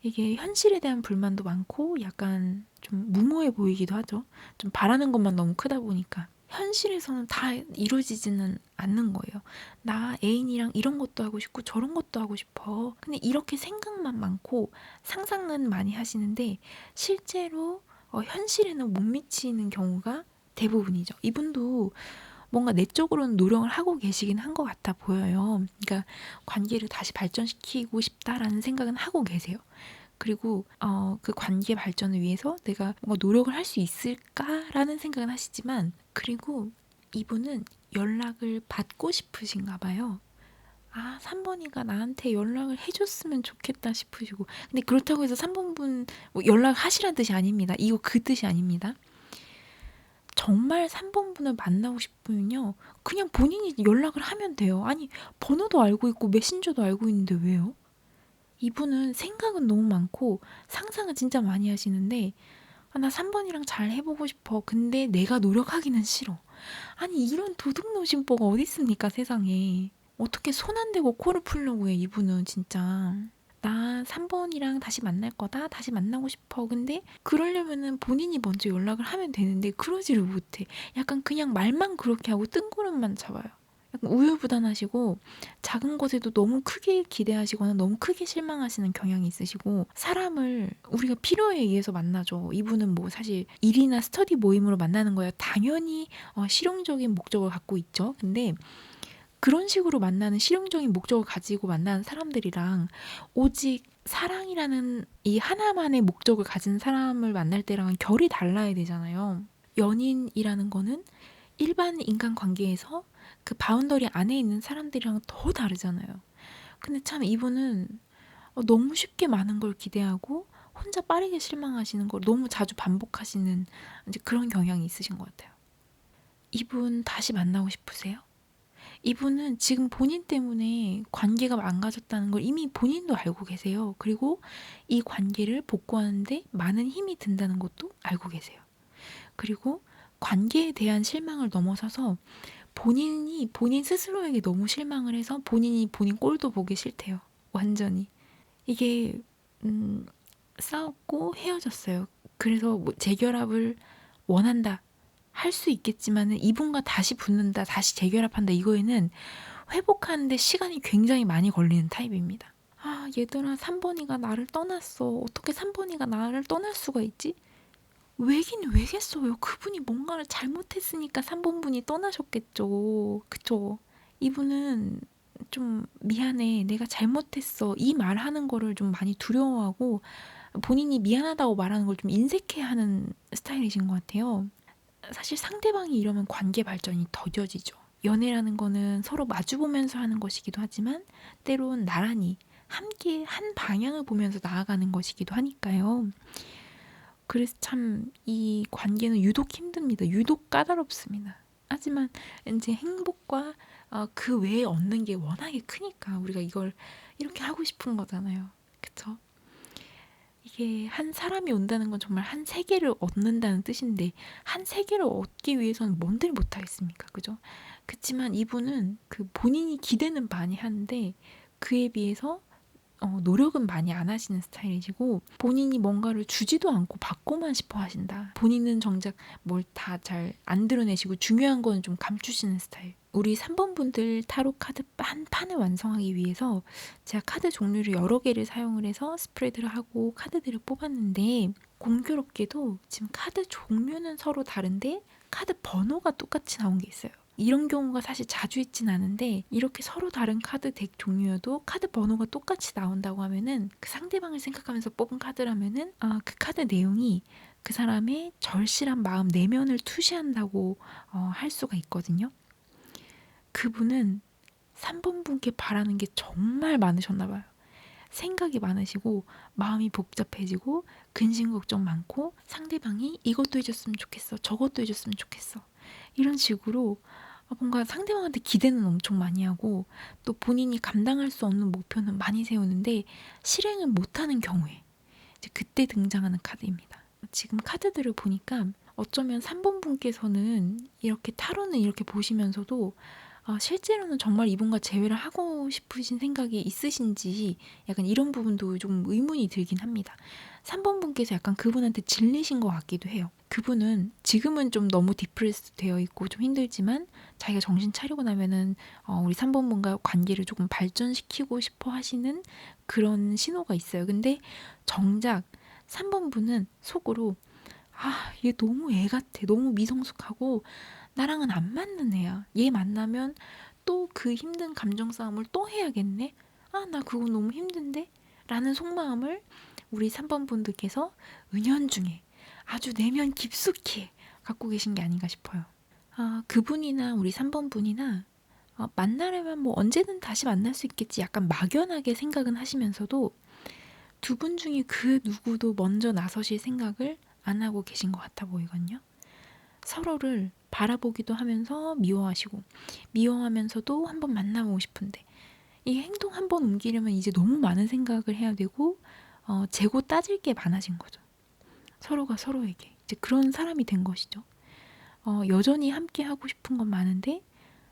이게 현실에 대한 불만도 많고 약간 좀 무모해 보이기도 하죠. 좀 바라는 것만 너무 크다 보니까. 현실에서는 다 이루어지지는 않는 거예요. 나 애인이랑 이런 것도 하고 싶고 저런 것도 하고 싶어. 근데 이렇게 생각만 많고 상상은 많이 하시는데 실제로 현실에는 못 미치는 경우가 대부분이죠. 이분도 뭔가 내적으로는 노력을 하고 계시긴 한 것 같아 보여요. 그러니까 관계를 다시 발전시키고 싶다라는 생각은 하고 계세요. 그리고 그 관계 발전을 위해서 내가 뭔가 노력을 할 수 있을까라는 생각은 하시지만, 그리고 이분은 연락을 받고 싶으신가 봐요. 3번이가 나한테 연락을 해줬으면 좋겠다 싶으시고, 근데 그렇다고 해서 3번분 뭐 연락하시란 뜻이 아닙니다. 이거 그 뜻이 아닙니다. 정말 3번분을 만나고 싶으면요, 그냥 본인이 연락을 하면 돼요. 아니, 번호도 알고 있고 메신저도 알고 있는데 왜요? 이분은 생각은 너무 많고 상상은 진짜 많이 하시는데, 나 3번이랑 잘 해보고 싶어. 근데 내가 노력하기는 싫어. 아니, 이런 도둑노심보가 어디 있습니까, 세상에. 어떻게 손 안 대고 코를 풀려고 해, 이분은 진짜. 나 3번이랑 다시 만날 거다. 다시 만나고 싶어. 근데 그러려면은 본인이 먼저 연락을 하면 되는데 그러지를 못해. 약간 그냥 말만 그렇게 하고 뜬구름만 잡아요. 약간 우유부단하시고 작은 것에도 너무 크게 기대하시거나 너무 크게 실망하시는 경향이 있으시고, 사람을 우리가 필요에 의해서 만나죠. 이분은 뭐 사실 일이나 스터디 모임으로 만나는 거야 당연히 실용적인 목적을 갖고 있죠. 근데 그런 식으로 만나는 실용적인 목적을 가지고 만나는 사람들이랑 오직 사랑이라는 이 하나만의 목적을 가진 사람을 만날 때랑은 결이 달라야 되잖아요. 연인이라는 거는 일반 인간 관계에서 그 바운더리 안에 있는 사람들이랑 더 다르잖아요. 근데 참 이분은 너무 쉽게 많은 걸 기대하고 혼자 빠르게 실망하시는 걸 너무 자주 반복하시는 이제 그런 경향이 있으신 것 같아요. 이분 다시 만나고 싶으세요? 이분은 지금 본인 때문에 관계가 망가졌다는 걸 이미 본인도 알고 계세요. 그리고 이 관계를 복구하는데 많은 힘이 든다는 것도 알고 계세요. 그리고 관계에 대한 실망을 넘어서서 본인이 본인 스스로에게 너무 실망을 해서 본인이 본인 꼴도 보기 싫대요. 완전히. 이게 싸웠고 헤어졌어요. 그래서 뭐 재결합을 원한다. 할 수 있겠지만은 이분과 다시 붙는다, 다시 재결합한다, 이거에는 회복하는데 시간이 굉장히 많이 걸리는 타입입니다. 얘들아, 3번이가 나를 떠났어. 어떻게 3번이가 나를 떠날 수가 있지? 왜긴 왜겠어요. 그분이 뭔가를 잘못했으니까 3번분이 떠나셨겠죠. 그쵸? 이분은 좀 미안해, 내가 잘못했어, 이 말하는 거를 좀 많이 두려워하고 본인이 미안하다고 말하는 걸 좀 인색해하는 스타일이신 것 같아요. 사실 상대방이 이러면 관계 발전이 더뎌지죠. 연애라는 거는 서로 마주보면서 하는 것이기도 하지만 때론 나란히 함께 한 방향을 보면서 나아가는 것이기도 하니까요. 그래서 참 이 관계는 유독 힘듭니다. 유독 까다롭습니다. 하지만 이제 행복과 그 외에 얻는 게 워낙에 크니까 우리가 이걸 이렇게 하고 싶은 거잖아요. 그쵸? 이게 한 사람이 온다는 건 정말 한 세계를 얻는다는 뜻인데, 한 세계를 얻기 위해서는 뭔들 못하겠습니까? 그죠? 그치만 이분은 그 본인이 기대는 많이 하는데 그에 비해서 노력은 많이 안 하시는 스타일이시고, 본인이 뭔가를 주지도 않고 받고만 싶어 하신다. 본인은 정작 뭘 다 잘 안 드러내시고 중요한 거는 좀 감추시는 스타일. 우리 3번 분들 타로 카드 한 판을 완성하기 위해서 제가 카드 종류를 여러 개를 사용을 해서 스프레드를 하고 카드들을 뽑았는데, 공교롭게도 지금 카드 종류는 서로 다른데 카드 번호가 똑같이 나온 게 있어요. 이런 경우가 사실 자주 있진 않은데 이렇게 서로 다른 카드 덱 종류여도 카드 번호가 똑같이 나온다고 하면은 그 상대방을 생각하면서 뽑은 카드라면은 그 카드 내용이 그 사람의 절실한 마음 내면을 투시한다고 할 수가 있거든요. 그분은 3번 분께 바라는 게 정말 많으셨나 봐요. 생각이 많으시고 마음이 복잡해지고 근심 걱정 많고 상대방이 이것도 해줬으면 좋겠어, 저것도 해줬으면 좋겠어, 이런 식으로 뭔가 상대방한테 기대는 엄청 많이 하고 또 본인이 감당할 수 없는 목표는 많이 세우는데 실행을 못하는 경우에 이제 그때 등장하는 카드입니다. 지금 카드들을 보니까 어쩌면 3번 분께서는 이렇게 타로는 이렇게 보시면서도 실제로는 정말 이분과 재회를 하고 싶으신 생각이 있으신지 약간 이런 부분도 좀 의문이 들긴 합니다. 3번 분께서 약간 그분한테 질리신 것 같기도 해요. 그분은 지금은 좀 너무 디프레스 되어 있고 좀 힘들지만 자기가 정신 차리고 나면은 우리 3번 분과 관계를 조금 발전시키고 싶어 하시는 그런 신호가 있어요. 근데 정작 3번 분은 속으로 얘 너무 애 같아. 너무 미성숙하고 나랑은 안 맞는 애야. 얘 만나면 또 그 힘든 감정 싸움을 또 해야겠네. 나 그거 너무 힘든데? 라는 속마음을 우리 3번 분들께서 은연중에 아주 내면 깊숙이 갖고 계신 게 아닌가 싶어요. 그분이나 우리 3번 분이나 만나려면 뭐 언제든 다시 만날 수 있겠지. 약간 막연하게 생각은 하시면서도 두 분 중에 그 누구도 먼저 나서실 생각을 안 하고 계신 것 같아 보이거든요. 서로를 바라보기도 하면서 미워하시고 미워하면서도 한번 만나보고 싶은데 이 행동 한번 옮기려면 이제 너무 많은 생각을 해야 되고 재고 따질 게 많아진 거죠. 서로가 서로에게 이제 그런 사람이 된 것이죠. 여전히 함께 하고 싶은 건 많은데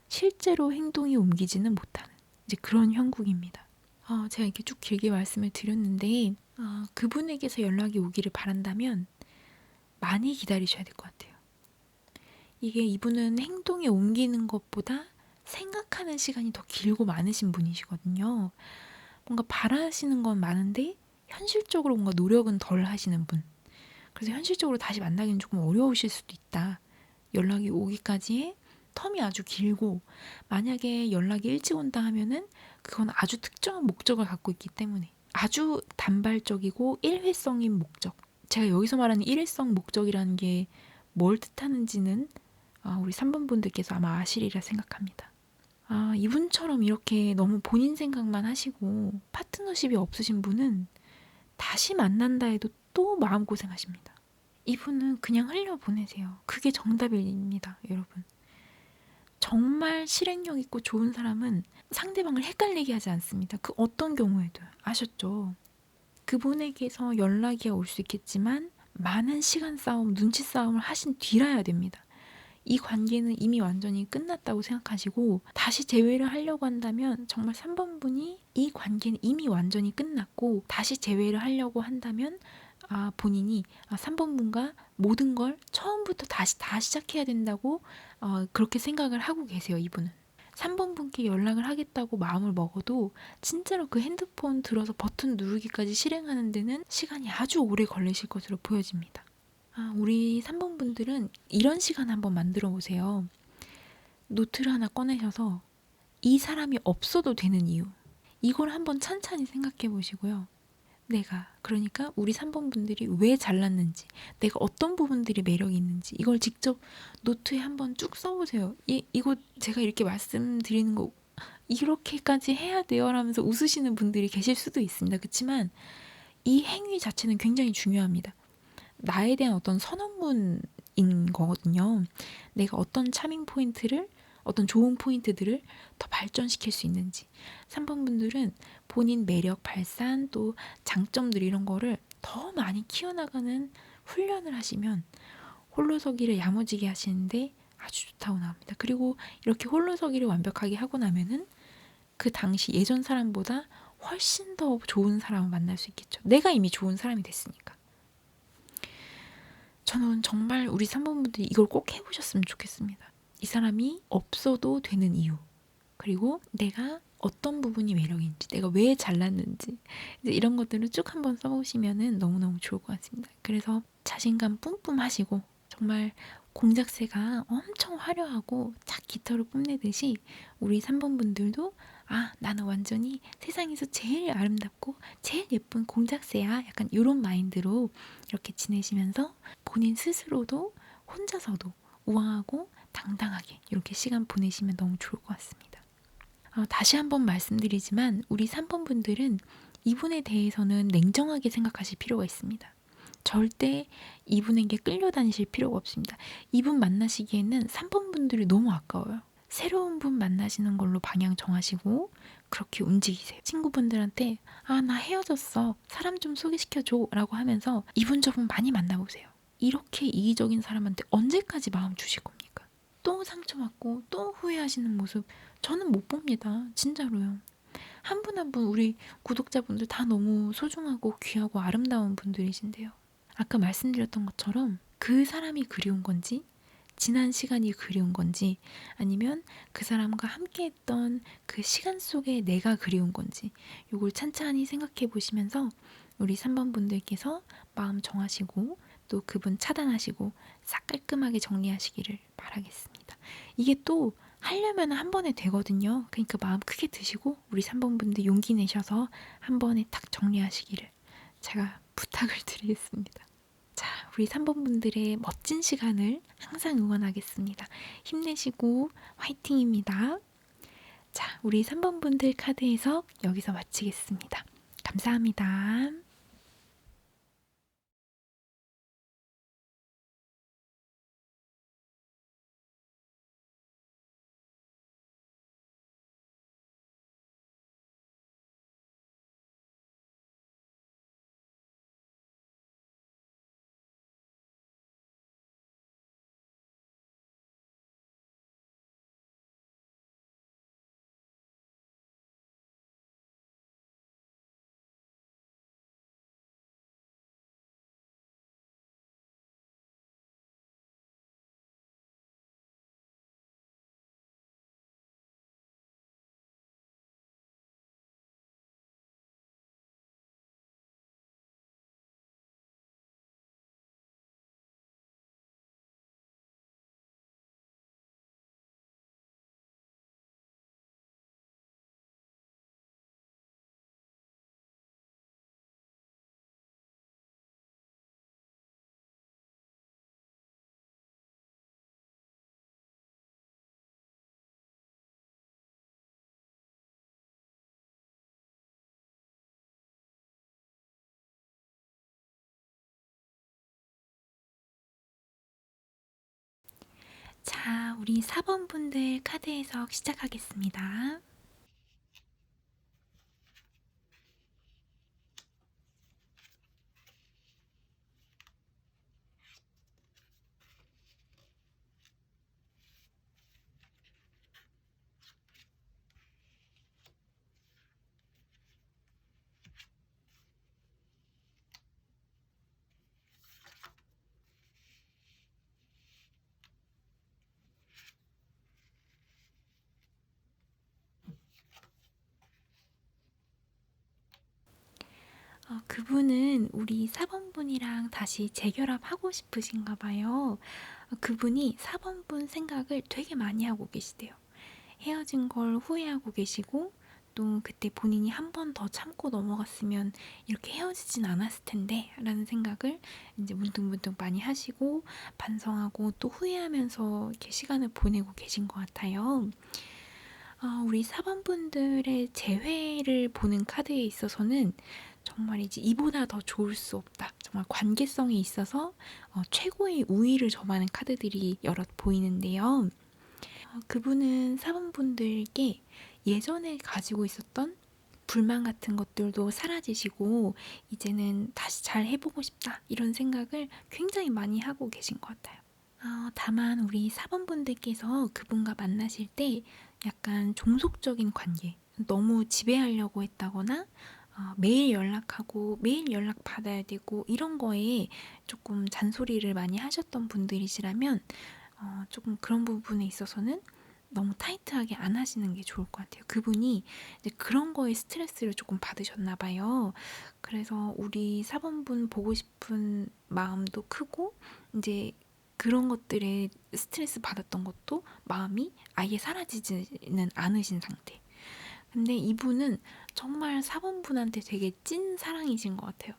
실제로 행동이 옮기지는 못하는 이제 그런 형국입니다. 제가 이렇게 쭉 길게 말씀을 드렸는데 그분에게서 연락이 오기를 바란다면 많이 기다리셔야 될 것 같아요. 이게 이분은 행동에 옮기는 것보다 생각하는 시간이 더 길고 많으신 분이시거든요. 뭔가 바라시는 건 많은데 현실적으로 뭔가 노력은 덜 하시는 분. 그래서 현실적으로 다시 만나기는 조금 어려우실 수도 있다. 연락이 오기까지의 텀이 아주 길고 만약에 연락이 일찍 온다 하면은 그건 아주 특정한 목적을 갖고 있기 때문에 아주 단발적이고 일회성인 목적. 제가 여기서 말하는 일회성 목적이라는 게 뭘 뜻하는지는 우리 3번 분들께서 아마 아시리라 생각합니다. 이분처럼 이렇게 너무 본인 생각만 하시고 파트너십이 없으신 분은 다시 만난다 해도 또 마음고생하십니다. 이분은 그냥 흘려보내세요. 그게 정답입니다, 여러분. 정말 실행력 있고 좋은 사람은 상대방을 헷갈리게 하지 않습니다. 그 어떤 경우에도 아셨죠? 그분에게서 연락이 올 수 있겠지만 많은 시간 싸움, 눈치 싸움을 하신 뒤라야 됩니다. 이 관계는 이미 완전히 끝났다고 생각하시고 다시 재회를 하려고 한다면 정말 3번 분이 이 관계는 이미 완전히 끝났고 다시 재회를 하려고 한다면 본인이 3번 분과 모든 걸 처음부터 다시 다 시작해야 된다고 그렇게 생각을 하고 계세요. 이분은 3번 분께 연락을 하겠다고 마음을 먹어도 진짜로 그 핸드폰 들어서 버튼 누르기까지 실행하는 데는 시간이 아주 오래 걸리실 것으로 보여집니다. 우리 3번 분들은 이런 시간 한번 만들어 보세요. 노트를 하나 꺼내셔서 이 사람이 없어도 되는 이유, 이걸 한번 찬찬히 생각해 보시고요. 그러니까 우리 3번 분들이 왜 잘났는지, 내가 어떤 부분들이 매력이 있는지 이걸 직접 노트에 한번 쭉 써보세요. 이거 제가 이렇게 말씀드리는 거 이렇게까지 해야 돼요 라면서 웃으시는 분들이 계실 수도 있습니다. 그렇지만 이 행위 자체는 굉장히 중요합니다. 나에 대한 어떤 선언문인 거거든요. 내가 어떤 차밍 포인트를, 어떤 좋은 포인트들을 더 발전시킬 수 있는지. 3번 분들은 본인 매력 발산 또 장점들 이런 거를 더 많이 키워나가는 훈련을 하시면 홀로서기를 야무지게 하시는데 아주 좋다고 나옵니다. 그리고 이렇게 홀로서기를 완벽하게 하고 나면은 그 당시 예전 사람보다 훨씬 더 좋은 사람을 만날 수 있겠죠. 내가 이미 좋은 사람이 됐으니까. 저는 정말 우리 3번 분들이 이걸 꼭 해보셨으면 좋겠습니다. 이 사람이 없어도 되는 이유, 그리고 내가 어떤 부분이 매력인지, 내가 왜 잘났는지 이제 이런 것들을 쭉 한번 써보시면 너무너무 좋을 것 같습니다. 그래서 자신감 뿜뿜 하시고 정말 공작새가 엄청 화려하고 착 깃털을 뽐내듯이 우리 3번 분들도 나는 완전히 세상에서 제일 아름답고 제일 예쁜 공작새야. 약간 이런 마인드로 이렇게 지내시면서 본인 스스로도 혼자서도 우아하고 당당하게 이렇게 시간 보내시면 너무 좋을 것 같습니다. 다시 한번 말씀드리지만 우리 3번 분들은 이분에 대해서는 냉정하게 생각하실 필요가 있습니다. 절대 이분에게 끌려다니실 필요가 없습니다. 이분 만나시기에는 3번 분들이 너무 아까워요. 새로운 분 만나시는 걸로 방향 정하시고 그렇게 움직이세요. 친구분들한테 나 헤어졌어. 사람 좀 소개시켜줘 라고 하면서 이분 저분 많이 만나보세요. 이렇게 이기적인 사람한테 언제까지 마음 주실 겁니까? 또 상처받고 또 후회하시는 모습 저는 못 봅니다. 진짜로요. 한 분 한 분 우리 구독자분들 다 너무 소중하고 귀하고 아름다운 분들이신데요. 아까 말씀드렸던 것처럼 그 사람이 그리운 건지 지난 시간이 그리운 건지 아니면 그 사람과 함께 했던 그 시간 속에 내가 그리운 건지 이걸 찬찬히 생각해 보시면서 우리 3번 분들께서 마음 정하시고 또 그분 차단하시고 싹 깔끔하게 정리하시기를 바라겠습니다. 이게 또 하려면 한 번에 되거든요. 그러니까 마음 크게 드시고 우리 3번 분들 용기 내셔서 한 번에 탁 정리하시기를 제가 부탁을 드리겠습니다. 자, 우리 3번 분들의 멋진 시간을 항상 응원하겠습니다. 힘내시고 화이팅입니다. 자, 우리 3번 분들 카드 해석 여기서 마치겠습니다. 감사합니다. 자, 우리 4번 분들 카드 해석 시작하겠습니다. 그분은 우리 4번 분이랑 다시 재결합하고 싶으신가 봐요. 그분이 4번 분 생각을 되게 많이 하고 계시대요. 헤어진 걸 후회하고 계시고 또 그때 본인이 한 번 더 참고 넘어갔으면 이렇게 헤어지진 않았을 텐데 라는 생각을 이제 문득문득 많이 하시고 반성하고 또 후회하면서 이렇게 시간을 보내고 계신 것 같아요. 우리 4번 분들의 재회를 보는 카드에 있어서는 정말이지 이보다 더 좋을 수 없다. 정말 관계성에 있어서 최고의 우위를 점하는 카드들이 여럿 보이는데요. 그분은 4번 분들께 예전에 가지고 있었던 불만 같은 것들도 사라지시고 이제는 다시 잘 해보고 싶다 이런 생각을 굉장히 많이 하고 계신 것 같아요. 다만 우리 4번 분들께서 그분과 만나실 때 약간 종속적인 관계, 너무 지배하려고 했다거나 매일 연락하고 매일 연락 받아야 되고 이런 거에 조금 잔소리를 많이 하셨던 분들이시라면 조금 그런 부분에 있어서는 너무 타이트하게 안 하시는 게 좋을 것 같아요. 그분이 이제 그런 거에 스트레스를 조금 받으셨나 봐요. 그래서 우리 4번분 보고 싶은 마음도 크고 이제 그런 것들에 스트레스 받았던 것도 마음이 아예 사라지지는 않으신 상태. 근데 이분은 정말 사번분한테 되게 찐 사랑이신 것 같아요.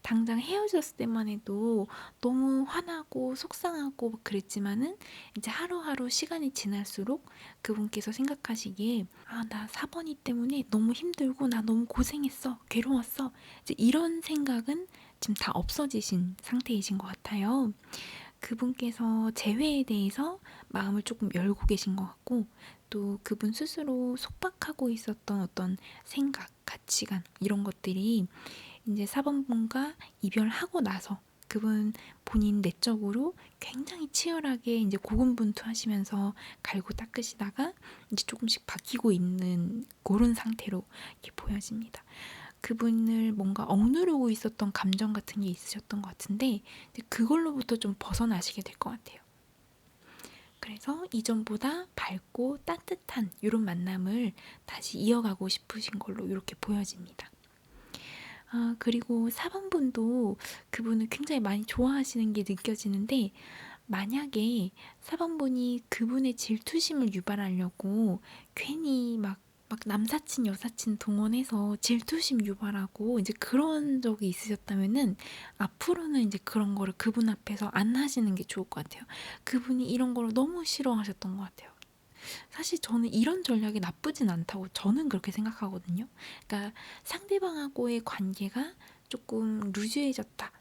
당장 헤어졌을 때만 해도 너무 화나고 속상하고 막 그랬지만은 이제 하루하루 시간이 지날수록 그분께서 생각하시기에 나 사번이 때문에 너무 힘들고 나 너무 고생했어. 괴로웠어. 이제 이런 생각은 지금 다 없어지신 상태이신 것 같아요. 그분께서 재회에 대해서 마음을 조금 열고 계신 것 같고 또 그분 스스로 속박하고 있었던 어떤 생각, 가치관 이런 것들이 이제 사번분과 이별하고 나서 그분 본인 내적으로 굉장히 치열하게 이제 고군분투하시면서 갈고 닦으시다가 이제 조금씩 바뀌고 있는 그런 상태로 이렇게 보여집니다. 그분을 뭔가 억누르고 있었던 감정 같은 게 있으셨던 것 같은데 그걸로부터 좀 벗어나시게 될 것 같아요. 그래서 이전보다 밝고 따뜻한 이런 만남을 다시 이어가고 싶으신 걸로 이렇게 보여집니다. 그리고 4번분도 그분을 굉장히 많이 좋아하시는 게 느껴지는데 만약에 4번분이 그분의 질투심을 유발하려고 괜히 막 남사친 여사친 동원해서 질투심 유발하고 이제 그런 적이 있으셨다면은 앞으로는 이제 그런 거를 그분 앞에서 안 하시는 게 좋을 것 같아요. 그분이 이런 걸 너무 싫어하셨던 것 같아요. 사실 저는 이런 전략이 나쁘진 않다고 저는 그렇게 생각하거든요. 그러니까 상대방하고의 관계가 조금 루즈해졌다.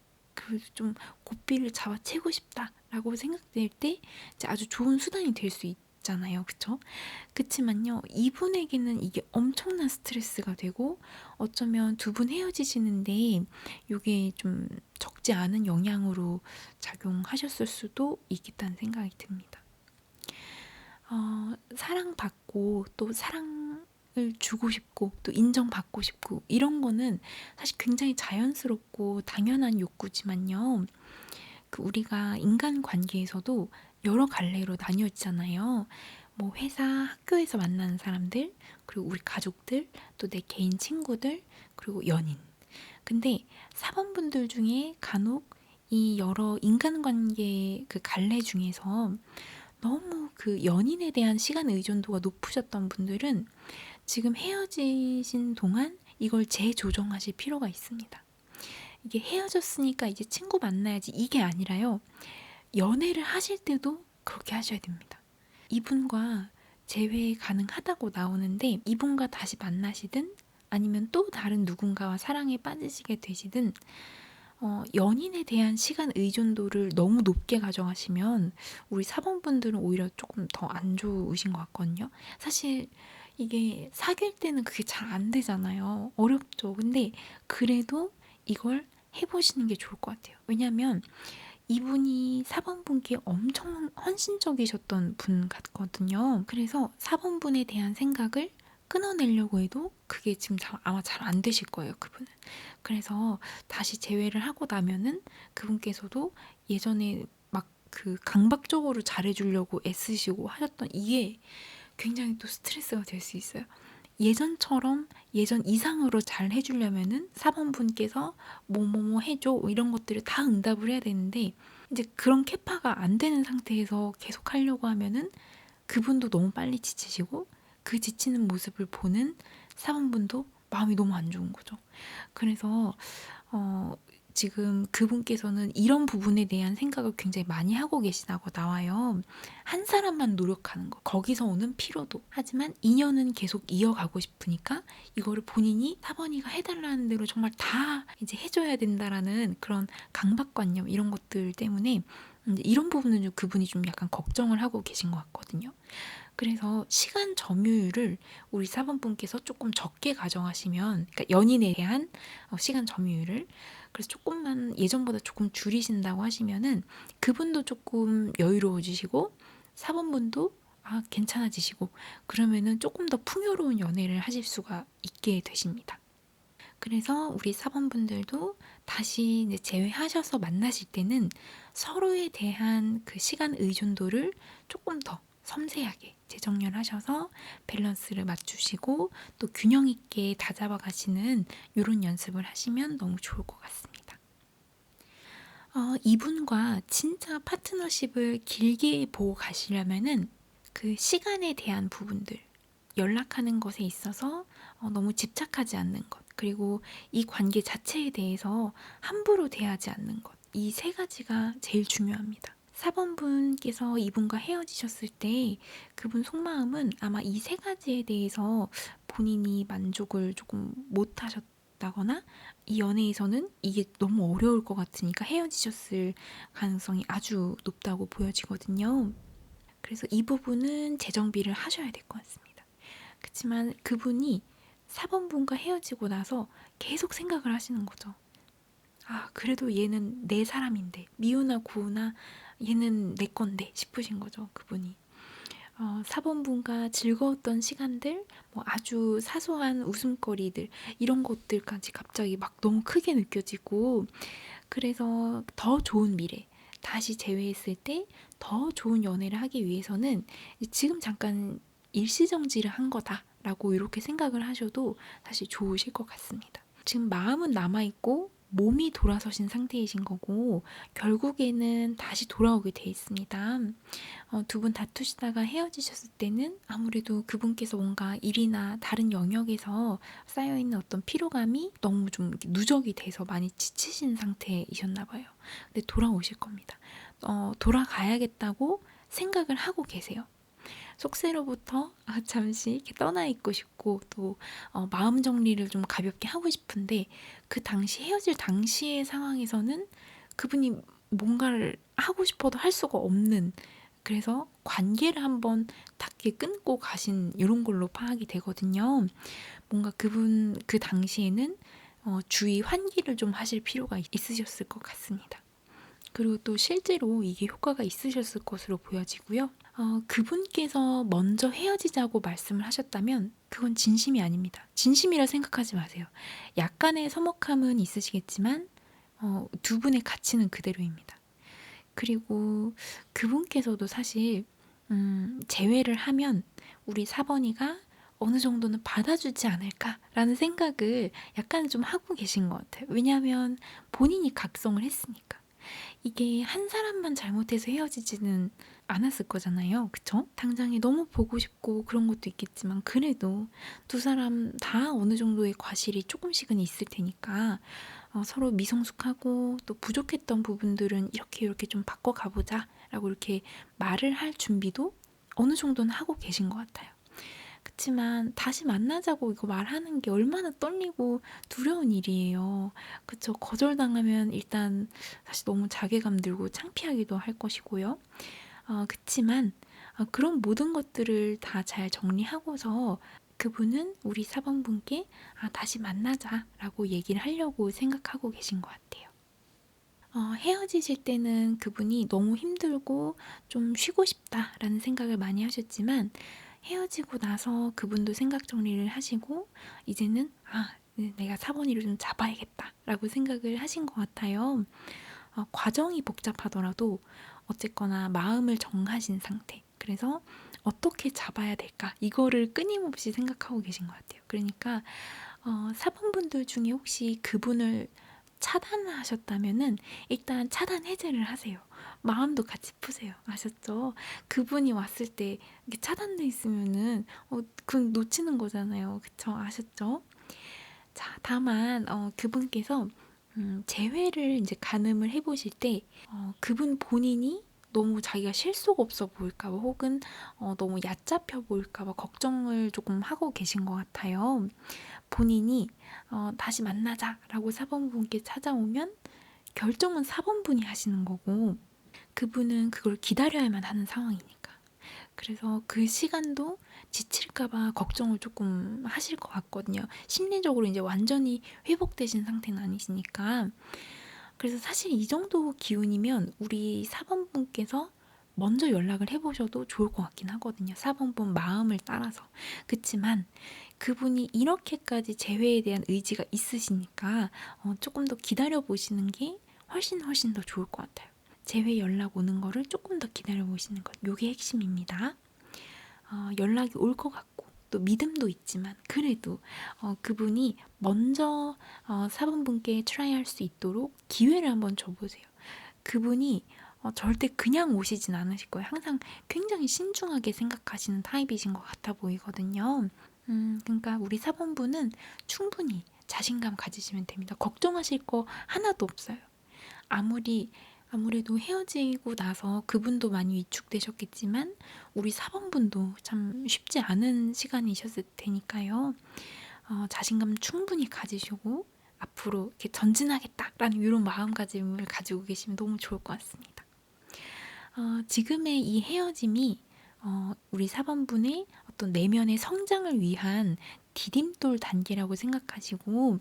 좀 고삐를 잡아채고 싶다라고 생각될 때 이제 아주 좋은 수단이 될 수 있잖아요. 그쵸? 그치만요, 이분에게는 이게 엄청난 스트레스가 되고 어쩌면 두 분 헤어지시는데 이게 좀 적지 않은 영향으로 작용하셨을 수도 있겠다는 생각이 듭니다. 사랑받고 또 사랑을 주고 싶고 또 인정받고 싶고 이런 거는 사실 굉장히 자연스럽고 당연한 욕구지만요. 우리가 인간 관계에서도 여러 갈래로 나뉘어지잖아요. 뭐 회사, 학교에서 만나는 사람들, 그리고 우리 가족들, 또 내 개인 친구들, 그리고 연인. 근데 사번분들 중에 간혹 이 여러 인간관계 그 갈래 중에서 너무 그 연인에 대한 시간 의존도가 높으셨던 분들은 지금 헤어지신 동안 이걸 재조정하실 필요가 있습니다. 이게 헤어졌으니까 이제 친구 만나야지 이게 아니라요. 연애를 하실 때도 그렇게 하셔야 됩니다. 이분과 재회 가능하다고 나오는데 이분과 다시 만나시든 아니면 또 다른 누군가와 사랑에 빠지시게 되시든 연인에 대한 시간 의존도를 너무 높게 가져가시면 우리 사번분들은 오히려 조금 더 안 좋으신 것 같거든요. 사실 이게 사귈 때는 그게 잘 안 되잖아요. 어렵죠. 근데 그래도 이걸 해보시는 게 좋을 것 같아요. 왜냐하면 이분이 4번분께 엄청 헌신적이셨던 분 같거든요. 그래서 4번분에 대한 생각을 끊어내려고 해도 그게 지금 아마 잘 안 되실 거예요, 그분은. 그래서 다시 재회를 하고 나면은 그분께서도 예전에 막 그 강박적으로 잘해주려고 애쓰시고 하셨던 이게 굉장히 또 스트레스가 될 수 있어요. 예전처럼 예전 이상으로 잘 해주려면은 4번분께서 뭐뭐뭐 해줘 이런 것들을 다 응답을 해야 되는데 이제 그런 캐파가 안 되는 상태에서 계속 하려고 하면은 그분도 너무 빨리 지치시고 그 지치는 모습을 보는 4번분도 마음이 너무 안 좋은 거죠. 그래서 지금 그분께서는 이런 부분에 대한 생각을 굉장히 많이 하고 계시다고 나와요. 한 사람만 노력하는 거. 거기서 오는 피로도. 하지만 인연은 계속 이어가고 싶으니까 이거를 본인이 사번이가 해달라는 대로 정말 다 이제 해줘야 된다라는 그런 강박관념 이런 것들 때문에 이제 이런 부분은 좀 그분이 좀 약간 걱정을 하고 계신 것 같거든요. 그래서 시간 점유율을 우리 4번분께서 조금 적게 가정하시면, 그러니까 연인에 대한 시간 점유율을 그래서 조금만 예전보다 조금 줄이신다고 하시면은 그분도 조금 여유로워지시고 4번분도 괜찮아지시고 그러면은 조금 더 풍요로운 연애를 하실 수가 있게 되십니다. 그래서 우리 4번분들도 다시 이제 재회하셔서 만나실 때는 서로에 대한 그 시간 의존도를 조금 더 섬세하게 재정렬하셔서 밸런스를 맞추시고 또 균형 있게 다잡아 가시는 이런 연습을 하시면 너무 좋을 것 같습니다. 이분과 진짜 파트너십을 길게 보고 가시려면은 그 시간에 대한 부분들, 연락하는 것에 있어서 너무 집착하지 않는 것, 그리고 이 관계 자체에 대해서 함부로 대하지 않는 것, 이 세 가지가 제일 중요합니다. 4번분께서 이분과 헤어지셨을 때 그분 속마음은 아마 이 세 가지에 대해서 본인이 만족을 조금 못 하셨다거나 이 연애에서는 이게 너무 어려울 것 같으니까 헤어지셨을 가능성이 아주 높다고 보여지거든요. 그래서 이 부분은 재정비를 하셔야 될 것 같습니다. 그렇지만 그분이 4번분과 헤어지고 나서 계속 생각을 하시는 거죠. 아, 그래도 얘는 내 사람인데, 미우나 고우나 얘는 내 건데 싶으신 거죠, 그분이. 4번분과 즐거웠던 시간들, 뭐 아주 사소한 웃음거리들, 이런 것들까지 갑자기 막 너무 크게 느껴지고, 그래서 더 좋은 미래, 다시 재회했을 때 더 좋은 연애를 하기 위해서는 지금 잠깐 일시정지를 한 거다라고 이렇게 생각을 하셔도 사실 좋으실 것 같습니다. 지금 마음은 남아있고 몸이 돌아서신 상태이신 거고 결국에는 다시 돌아오게 돼 있습니다. 두 분 다투시다가 헤어지셨을 때는 아무래도 그분께서 뭔가 일이나 다른 영역에서 쌓여있는 어떤 피로감이 너무 좀 누적이 돼서 많이 지치신 상태이셨나 봐요. 근데 돌아오실 겁니다. 돌아가야겠다고 생각을 하고 계세요. 속세로부터 잠시 이렇게 떠나 있고 싶고 또 마음 정리를 좀 가볍게 하고 싶은데 그 당시 헤어질 당시의 상황에서는 그분이 뭔가를 하고 싶어도 할 수가 없는, 그래서 관계를 한번 닿게 끊고 가신 이런 걸로 파악이 되거든요. 뭔가 그분 그 당시에는 주의 환기를 좀 하실 필요가 있으셨을 것 같습니다. 그리고 또 실제로 이게 효과가 있으셨을 것으로 보여지고요. 그분께서 먼저 헤어지자고 말씀을 하셨다면 그건 진심이 아닙니다. 진심이라 생각하지 마세요. 약간의 서먹함은 있으시겠지만 두 분의 가치는 그대로입니다. 그리고 그분께서도 사실 재회를 하면 우리 4번이가 어느 정도는 받아주지 않을까라는 생각을 약간 좀 하고 계신 것 같아요. 왜냐하면 본인이 각성을 했으니까. 이게 한 사람만 잘못해서 헤어지지는 않았을 거잖아요. 그쵸? 당장에 너무 보고 싶고 그런 것도 있겠지만 그래도 두 사람 다 어느 정도의 과실이 조금씩은 있을 테니까 서로 미성숙하고 또 부족했던 부분들은 이렇게 이렇게 좀 바꿔가보자 라고 이렇게 말을 할 준비도 어느 정도는 하고 계신 것 같아요. 그치만 다시 만나자고 이거 말하는 게 얼마나 떨리고 두려운 일이에요. 그쵸? 거절당하면 일단 사실 너무 자괴감 들고 창피하기도 할 것이고요. 그치만 그런 모든 것들을 다 잘 정리하고서 그분은 우리 4번분께 다시 만나자라고 얘기를 하려고 생각하고 계신 것 같아요. 헤어지실 때는 그분이 너무 힘들고 좀 쉬고 싶다라는 생각을 많이 하셨지만 헤어지고 나서 그분도 생각 정리를 하시고 이제는 내가 4번이를 좀 잡아야겠다라고 생각을 하신 것 같아요. 과정이 복잡하더라도 어쨌거나 마음을 정하신 상태. 그래서 어떻게 잡아야 될까? 이거를 끊임없이 생각하고 계신 것 같아요. 그러니까 4번분들 중에 혹시 그분을 차단하셨다면은 일단 차단 해제를 하세요. 마음도 같이 푸세요. 아셨죠? 그분이 왔을 때 이게 차단돼 있으면은 그건 놓치는 거잖아요. 그쵸? 아셨죠? 자, 다만 그분께서 재회를 이제 가늠을 해보실 때 그분 본인이 너무 자기가 실수가 없어 보일까봐 혹은 너무 얕잡혀 보일까봐 걱정을 조금 하고 계신 것 같아요. 본인이 다시 만나자라고 4번분께 찾아오면 결정은 4번분이 하시는 거고 그분은 그걸 기다려야만 하는 상황이니까. 그래서 그 시간도 지칠까봐 걱정을 조금 하실 것 같거든요. 심리적으로 이제 완전히 회복되신 상태는 아니시니까. 그래서 사실 이 정도 기운이면 우리 4번분께서 먼저 연락을 해보셔도 좋을 것 같긴 하거든요. 4번분 마음을 따라서. 그치만 그분이 이렇게까지 재회에 대한 의지가 있으시니까 조금 더 기다려보시는 게 훨씬 더 좋을 것 같아요. 재회 연락 오는 거를 조금 더 기다려보시는 것. 요게 핵심입니다. 연락이 올 것 같고 또 믿음도 있지만 그래도 그분이 먼저 4번분께 트라이할 수 있도록 기회를 한번 줘보세요. 그분이 절대 그냥 오시진 않으실 거예요. 항상 굉장히 신중하게 생각하시는 타입이신 것 같아 보이거든요. 그러니까 우리 사번분은 충분히 자신감 가지시면 됩니다. 걱정하실 거 하나도 없어요. 아무래도 헤어지고 나서 그분도 많이 위축되셨겠지만 우리 사번분도 참 쉽지 않은 시간이셨을 테니까요. 자신감 충분히 가지시고 앞으로 이렇게 전진하겠다라는 이런 마음가짐을 가지고 계시면 너무 좋을 것 같습니다. 지금의 이 헤어짐이 우리 사번분의 어떤 내면의 성장을 위한 디딤돌 단계라고 생각하시고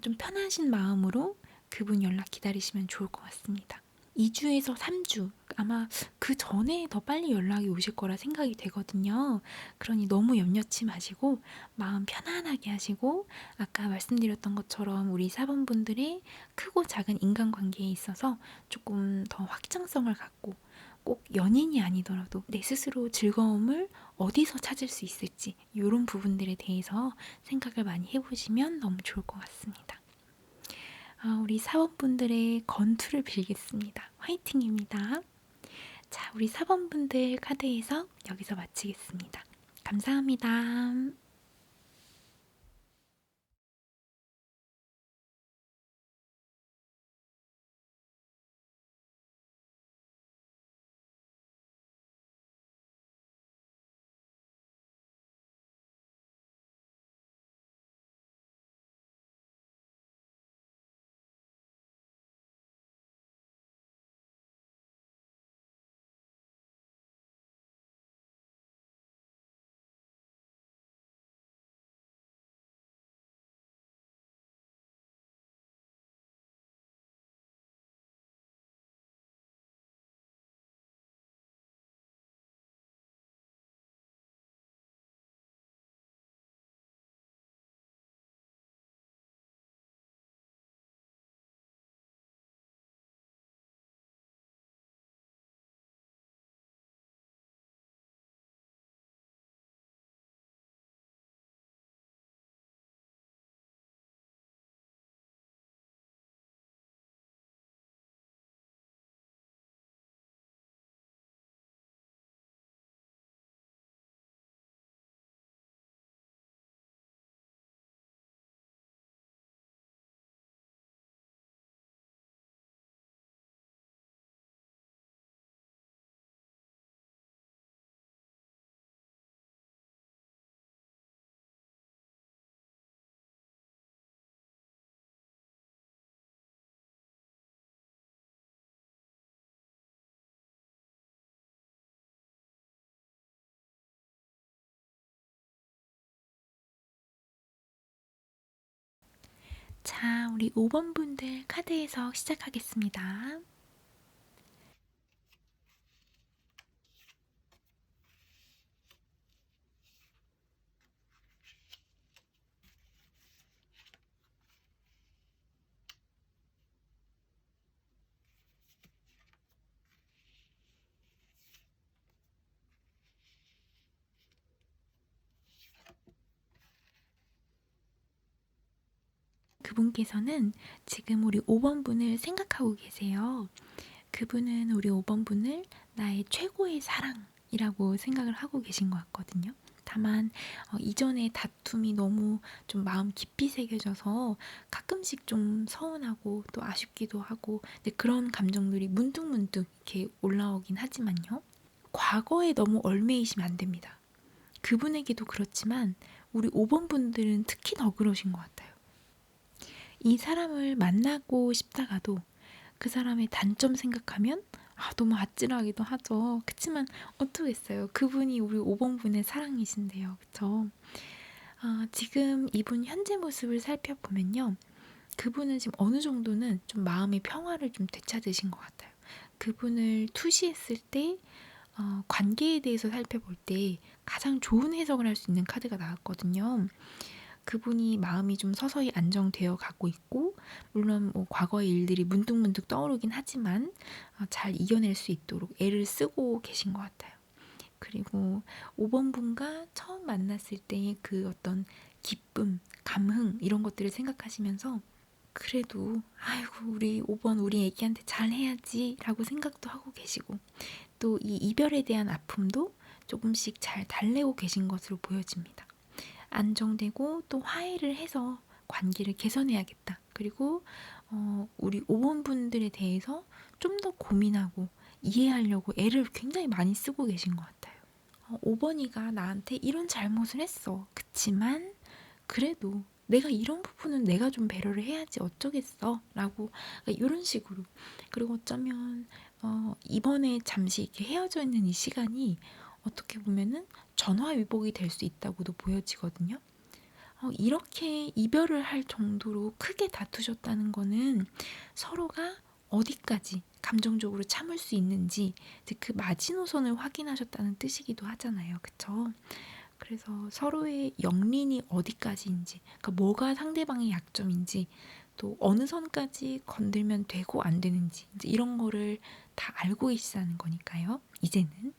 좀 편하신 마음으로 그분 연락 기다리시면 좋을 것 같습니다. 2주에서 3주, 아마 그 전에 더 빨리 연락이 오실 거라 생각이 되거든요. 그러니 너무 염려치 마시고 마음 편안하게 하시고 아까 말씀드렸던 것처럼 우리 사번분들의 크고 작은 인간관계에 있어서 조금 더 확장성을 갖고 꼭 연인이 아니더라도 내 스스로 즐거움을 어디서 찾을 수 있을지 이런 부분들에 대해서 생각을 많이 해보시면 너무 좋을 것 같습니다. 우리 사원분들의 건투를 빌겠습니다. 화이팅입니다. 자, 우리 사원분들 카드 해석 여기서 마치겠습니다. 감사합니다. 자, 우리 5번 분들 카드 해석 시작하겠습니다. 그분께서는 지금 우리 5번 분을 생각하고 계세요. 그분은 우리 5번 분을 나의 최고의 사랑이라고 생각을 하고 계신 것 같거든요. 다만 이전의 다툼이 너무 좀 마음 깊이 새겨져서 가끔씩 좀 서운하고 또 아쉽기도 하고 그런 감정들이 문득문득 이렇게 올라오긴 하지만요. 과거에 너무 얽매이시면 안 됩니다. 그분에게도 그렇지만 우리 5번 분들은 특히 더 그러신 것 같아요. 이 사람을 만나고 싶다가도 그 사람의 단점 생각하면 너무 아찔하기도 하죠. 그치만 어쩌겠어요. 그분이 우리 5번 분의 사랑이신데요. 그쵸? 지금 이분 현재 모습을 살펴보면요. 그분은 지금 어느 정도는 좀 마음의 평화를 좀 되찾으신 것 같아요. 그분을 투시했을 때 관계에 대해서 살펴볼 때 가장 좋은 해석을 할 수 있는 카드가 나왔거든요. 그분이 마음이 좀 서서히 안정되어 가고 있고 물론 뭐 과거의 일들이 문득문득 떠오르긴 하지만 잘 이겨낼 수 있도록 애를 쓰고 계신 것 같아요. 그리고 5번 분과 처음 만났을 때의 그 어떤 기쁨, 감흥 이런 것들을 생각하시면서 그래도 아이고 우리 5번 우리 애기한테 잘해야지 라고 생각도 하고 계시고 또 이 이별에 대한 아픔도 조금씩 잘 달래고 계신 것으로 보여집니다. 안정되고 또 화해를 해서 관계를 개선해야겠다. 그리고 우리 5번 분들에 대해서 좀 더 고민하고 이해하려고 애를 굉장히 많이 쓰고 계신 것 같아요. 5번이가 나한테 이런 잘못을 했어. 그치만 그래도 내가 이런 부분은 내가 좀 배려를 해야지 어쩌겠어 라고 이런 식으로 그리고 어쩌면 이번에 잠시 이렇게 헤어져 있는 이 시간이 어떻게 보면은 전화위복이 될 수 있다고도 보여지거든요. 이렇게 이별을 할 정도로 크게 다투셨다는 거는 서로가 어디까지 감정적으로 참을 수 있는지 그 마지노선을 확인하셨다는 뜻이기도 하잖아요. 그쵸? 그래서 서로의 역린이 어디까지인지, 그러니까 뭐가 상대방의 약점인지, 또 어느 선까지 건들면 되고 안 되는지 이제 이런 거를 다 알고 계시다는 거니까요. 이제는.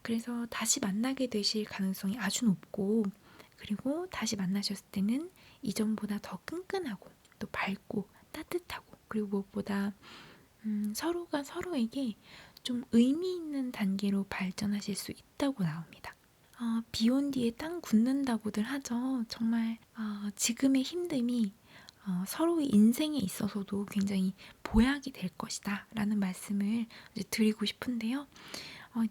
그래서 다시 만나게 되실 가능성이 아주 높고 그리고 다시 만나셨을 때는 이전보다 더 끈끈하고 또 밝고 따뜻하고 그리고 무엇보다 서로가 서로에게 좀 의미 있는 단계로 발전하실 수 있다고 나옵니다. 비온 뒤에 땅 굳는다고들 하죠. 정말 지금의 힘듦이 서로의 인생에 있어서도 굉장히 보약이 될 것이다 라는 말씀을 이제 드리고 싶은데요.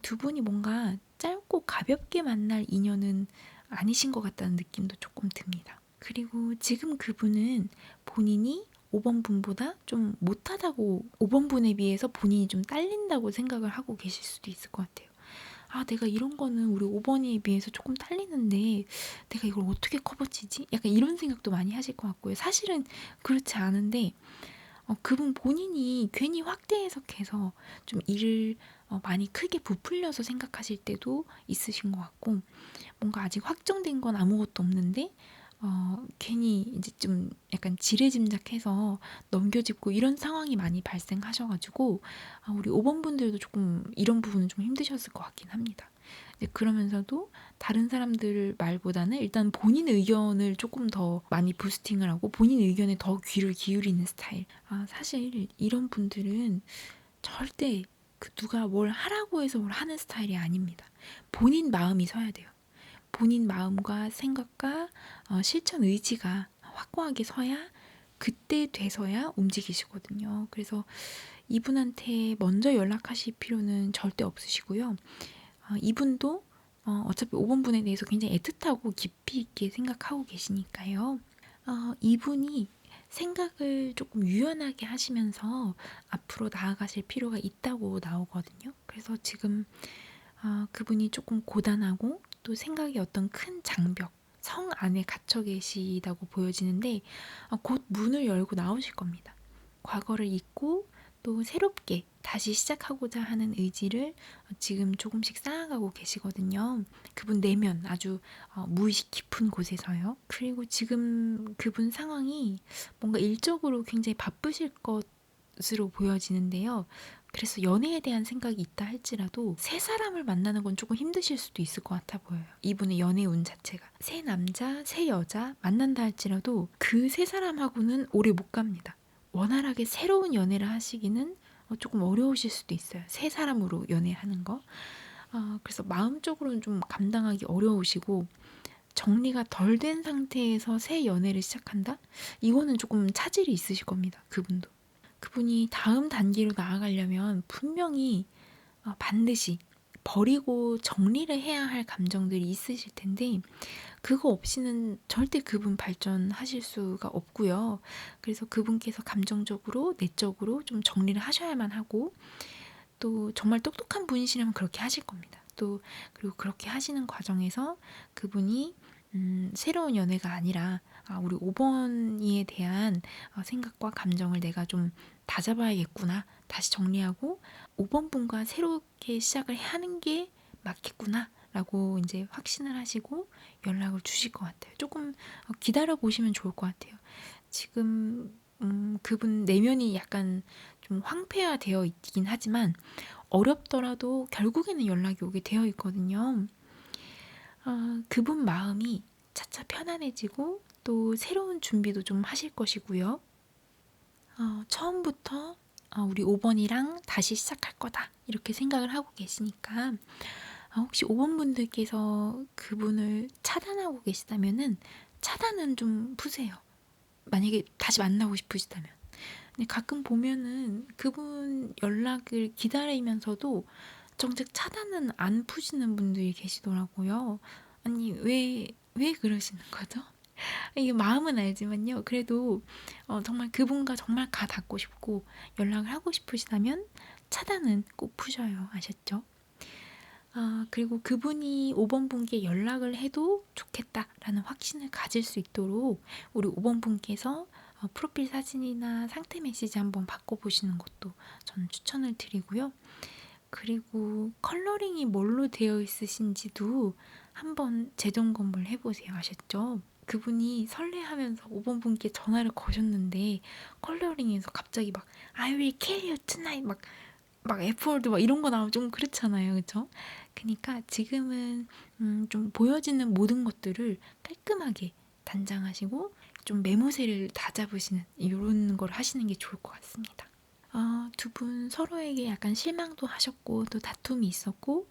두 분이 뭔가 짧고 가볍게 만날 인연은 아니신 것 같다는 느낌도 조금 듭니다. 그리고 지금 그분은 본인이 5번 분보다 좀 못하다고 5번 분에 비해서 본인이 좀 딸린다고 생각을 하고 계실 수도 있을 것 같아요. 내가 이런 거는 우리 5번에 비해서 조금 딸리는데 내가 이걸 어떻게 커버치지? 약간 이런 생각도 많이 하실 것 같고요. 사실은 그렇지 않은데 그분 본인이 괜히 확대 해석해서 좀 일을 많이 크게 부풀려서 생각하실 때도 있으신 것 같고 뭔가 아직 확정된 건 아무것도 없는데 괜히 이제 좀 약간 지레짐작해서 넘겨짚고 이런 상황이 많이 발생하셔가지고 우리 5번 분들도 조금 이런 부분은 좀 힘드셨을 것 같긴 합니다. 이제 그러면서도 다른 사람들 말보다는 일단 본인 의견을 조금 더 많이 부스팅을 하고 본인 의견에 더 귀를 기울이는 스타일. 사실 이런 분들은 절대 누가 뭘 하라고 해서 뭘 하는 스타일이 아닙니다. 본인 마음이 서야 돼요. 본인 마음과 생각과 실천 의지가 확고하게 서야 그때 돼서야 움직이시거든요. 그래서 이분한테 먼저 연락하실 필요는 절대 없으시고요. 이분도 어차피 5번 분에 대해서 굉장히 애틋하고 깊이 있게 생각하고 계시니까요. 이분이 생각을 조금 유연하게 하시면서 앞으로 나아가실 필요가 있다고 나오거든요. 그래서 지금 그분이 조금 고단하고 또 생각이 어떤 큰 장벽, 성 안에 갇혀 계시다고 보여지는데 곧 문을 열고 나오실 겁니다. 과거를 잊고 또 새롭게 다시 시작하고자 하는 의지를 지금 조금씩 쌓아가고 계시거든요. 그분 내면 아주 무의식 깊은 곳에서요. 그리고 지금 그분 상황이 뭔가 일적으로 굉장히 바쁘실 것으로 보여지는데요. 그래서 연애에 대한 생각이 있다 할지라도 새 사람을 만나는 건 조금 힘드실 수도 있을 것 같아 보여요. 이분의 연애 운 자체가. 새 남자, 새 여자 만난다 할지라도 그 새 사람하고는 오래 못 갑니다. 원활하게 새로운 연애를 하시기는 조금 어려우실 수도 있어요. 새 사람으로 연애하는 거. 그래서 마음적으로는 좀 감당하기 어려우시고 정리가 덜 된 상태에서 새 연애를 시작한다? 이거는 조금 차질이 있으실 겁니다. 그분도. 그분이 다음 단계로 나아가려면 분명히 반드시 버리고 정리를 해야 할 감정들이 있으실 텐데 그거 없이는 절대 그분 발전하실 수가 없고요. 그래서 그분께서 감정적으로, 내적으로 좀 정리를 하셔야만 하고 또 정말 똑똑한 분이시라면 그렇게 하실 겁니다. 또 그리고 그렇게 하시는 과정에서 그분이 새로운 연애가 아니라 우리 5번이에 대한 생각과 감정을 내가 좀 다잡아야겠구나. 다시 정리하고 5번 분과 새롭게 시작을 하는 게 맞겠구나. 라고 이제 확신을 하시고 연락을 주실 것 같아요. 조금 기다려 보시면 좋을 것 같아요. 지금 그분 내면이 약간 좀 황폐화되어 있긴 하지만 어렵더라도 결국에는 연락이 오게 되어 있거든요. 그분 마음이 차차 편안해지고 또 새로운 준비도 좀 하실 것이고요. 처음부터 우리 5번이랑 다시 시작할 거다 이렇게 생각을 하고 계시니까 혹시 5번 분들께서 그분을 차단하고 계시다면은 차단은 좀 푸세요. 만약에 다시 만나고 싶으시다면. 근데 가끔 보면은 그분 연락을 기다리면서도 정작 차단은 안 푸시는 분들이 계시더라고요. 아니, 왜 그러시는 거죠? 이게 마음은 알지만요. 그래도 정말 그분과 정말 가 닿고 싶고 연락을 하고 싶으시다면 차단은 꼭 푸셔요. 아셨죠? 그리고 그분이 5번 분께 연락을 해도 좋겠다라는 확신을 가질 수 있도록 우리 5번 분께서 프로필 사진이나 상태 메시지 한번 바꿔보시는 것도 저는 추천을 드리고요. 그리고 컬러링이 뭘로 되어 있으신지도 한번 재점검을 해보세요. 아셨죠? 그분이 설레하면서 5번 분께 전화를 거셨는데 컬러링에서 갑자기 막 I will kill you tonight 막 F워드 막 이런 거 나오면 좀 그렇잖아요. 그쵸? 그러니까 지금은 좀 보여지는 모든 것들을 깔끔하게 단장하시고 좀 매무새를 다 잡으시는 이런 걸 하시는 게 좋을 것 같습니다. 두 분 서로에게 약간 실망도 하셨고 또 다툼이 있었고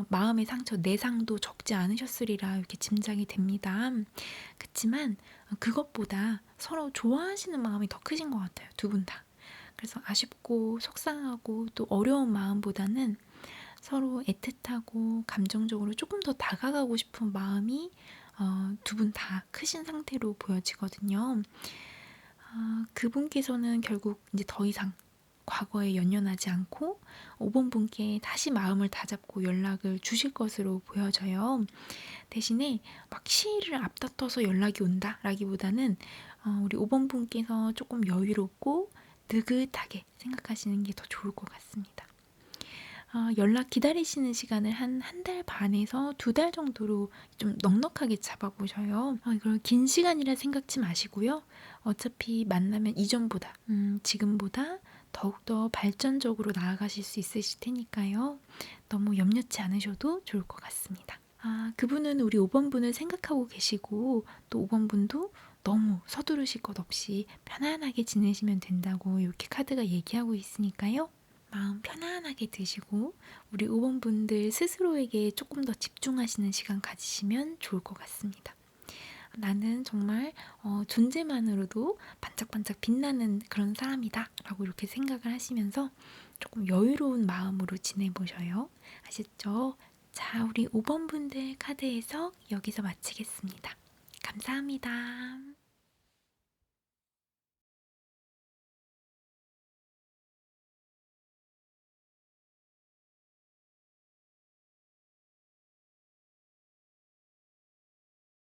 마음의 상처, 내상도 적지 않으셨으리라 이렇게 짐작이 됩니다. 그렇지만 그것보다 서로 좋아하시는 마음이 더 크신 것 같아요. 두 분 다. 그래서 아쉽고 속상하고 또 어려운 마음보다는 서로 애틋하고 감정적으로 조금 더 다가가고 싶은 마음이 두 분 다 크신 상태로 보여지거든요. 그분께서는 결국 이제 더 이상 과거에 연연하지 않고 5번 분께 다시 마음을 다잡고 연락을 주실 것으로 보여져요. 대신에 막 시일을 앞다퉈서 연락이 온다라기보다는 우리 5번 분께서 조금 여유롭고 느긋하게 생각하시는 게 더 좋을 것 같습니다. 연락 기다리시는 시간을 한 달 반에서 2달 정도로 좀 넉넉하게 잡아보셔요. 이걸 긴 시간이라 생각지 마시고요. 어차피 만나면 이전보다, 지금보다 더욱더 발전적으로 나아가실 수 있으실 테니까요. 너무 염려치 않으셔도 좋을 것 같습니다. 그분은 우리 5번 분을 생각하고 계시고 또 5번 분도 너무 서두르실 것 없이 편안하게 지내시면 된다고 이렇게 카드가 얘기하고 있으니까요. 마음 편안하게 드시고 우리 5번 분들 스스로에게 조금 더 집중하시는 시간 가지시면 좋을 것 같습니다. 나는 정말 존재만으로도 반짝반짝 빛나는 그런 사람이다 라고 이렇게 생각을 하시면서 조금 여유로운 마음으로 지내보셔요. 아셨죠? 자, 우리 5번 분들 카드 해석 여기서 마치겠습니다. 감사합니다.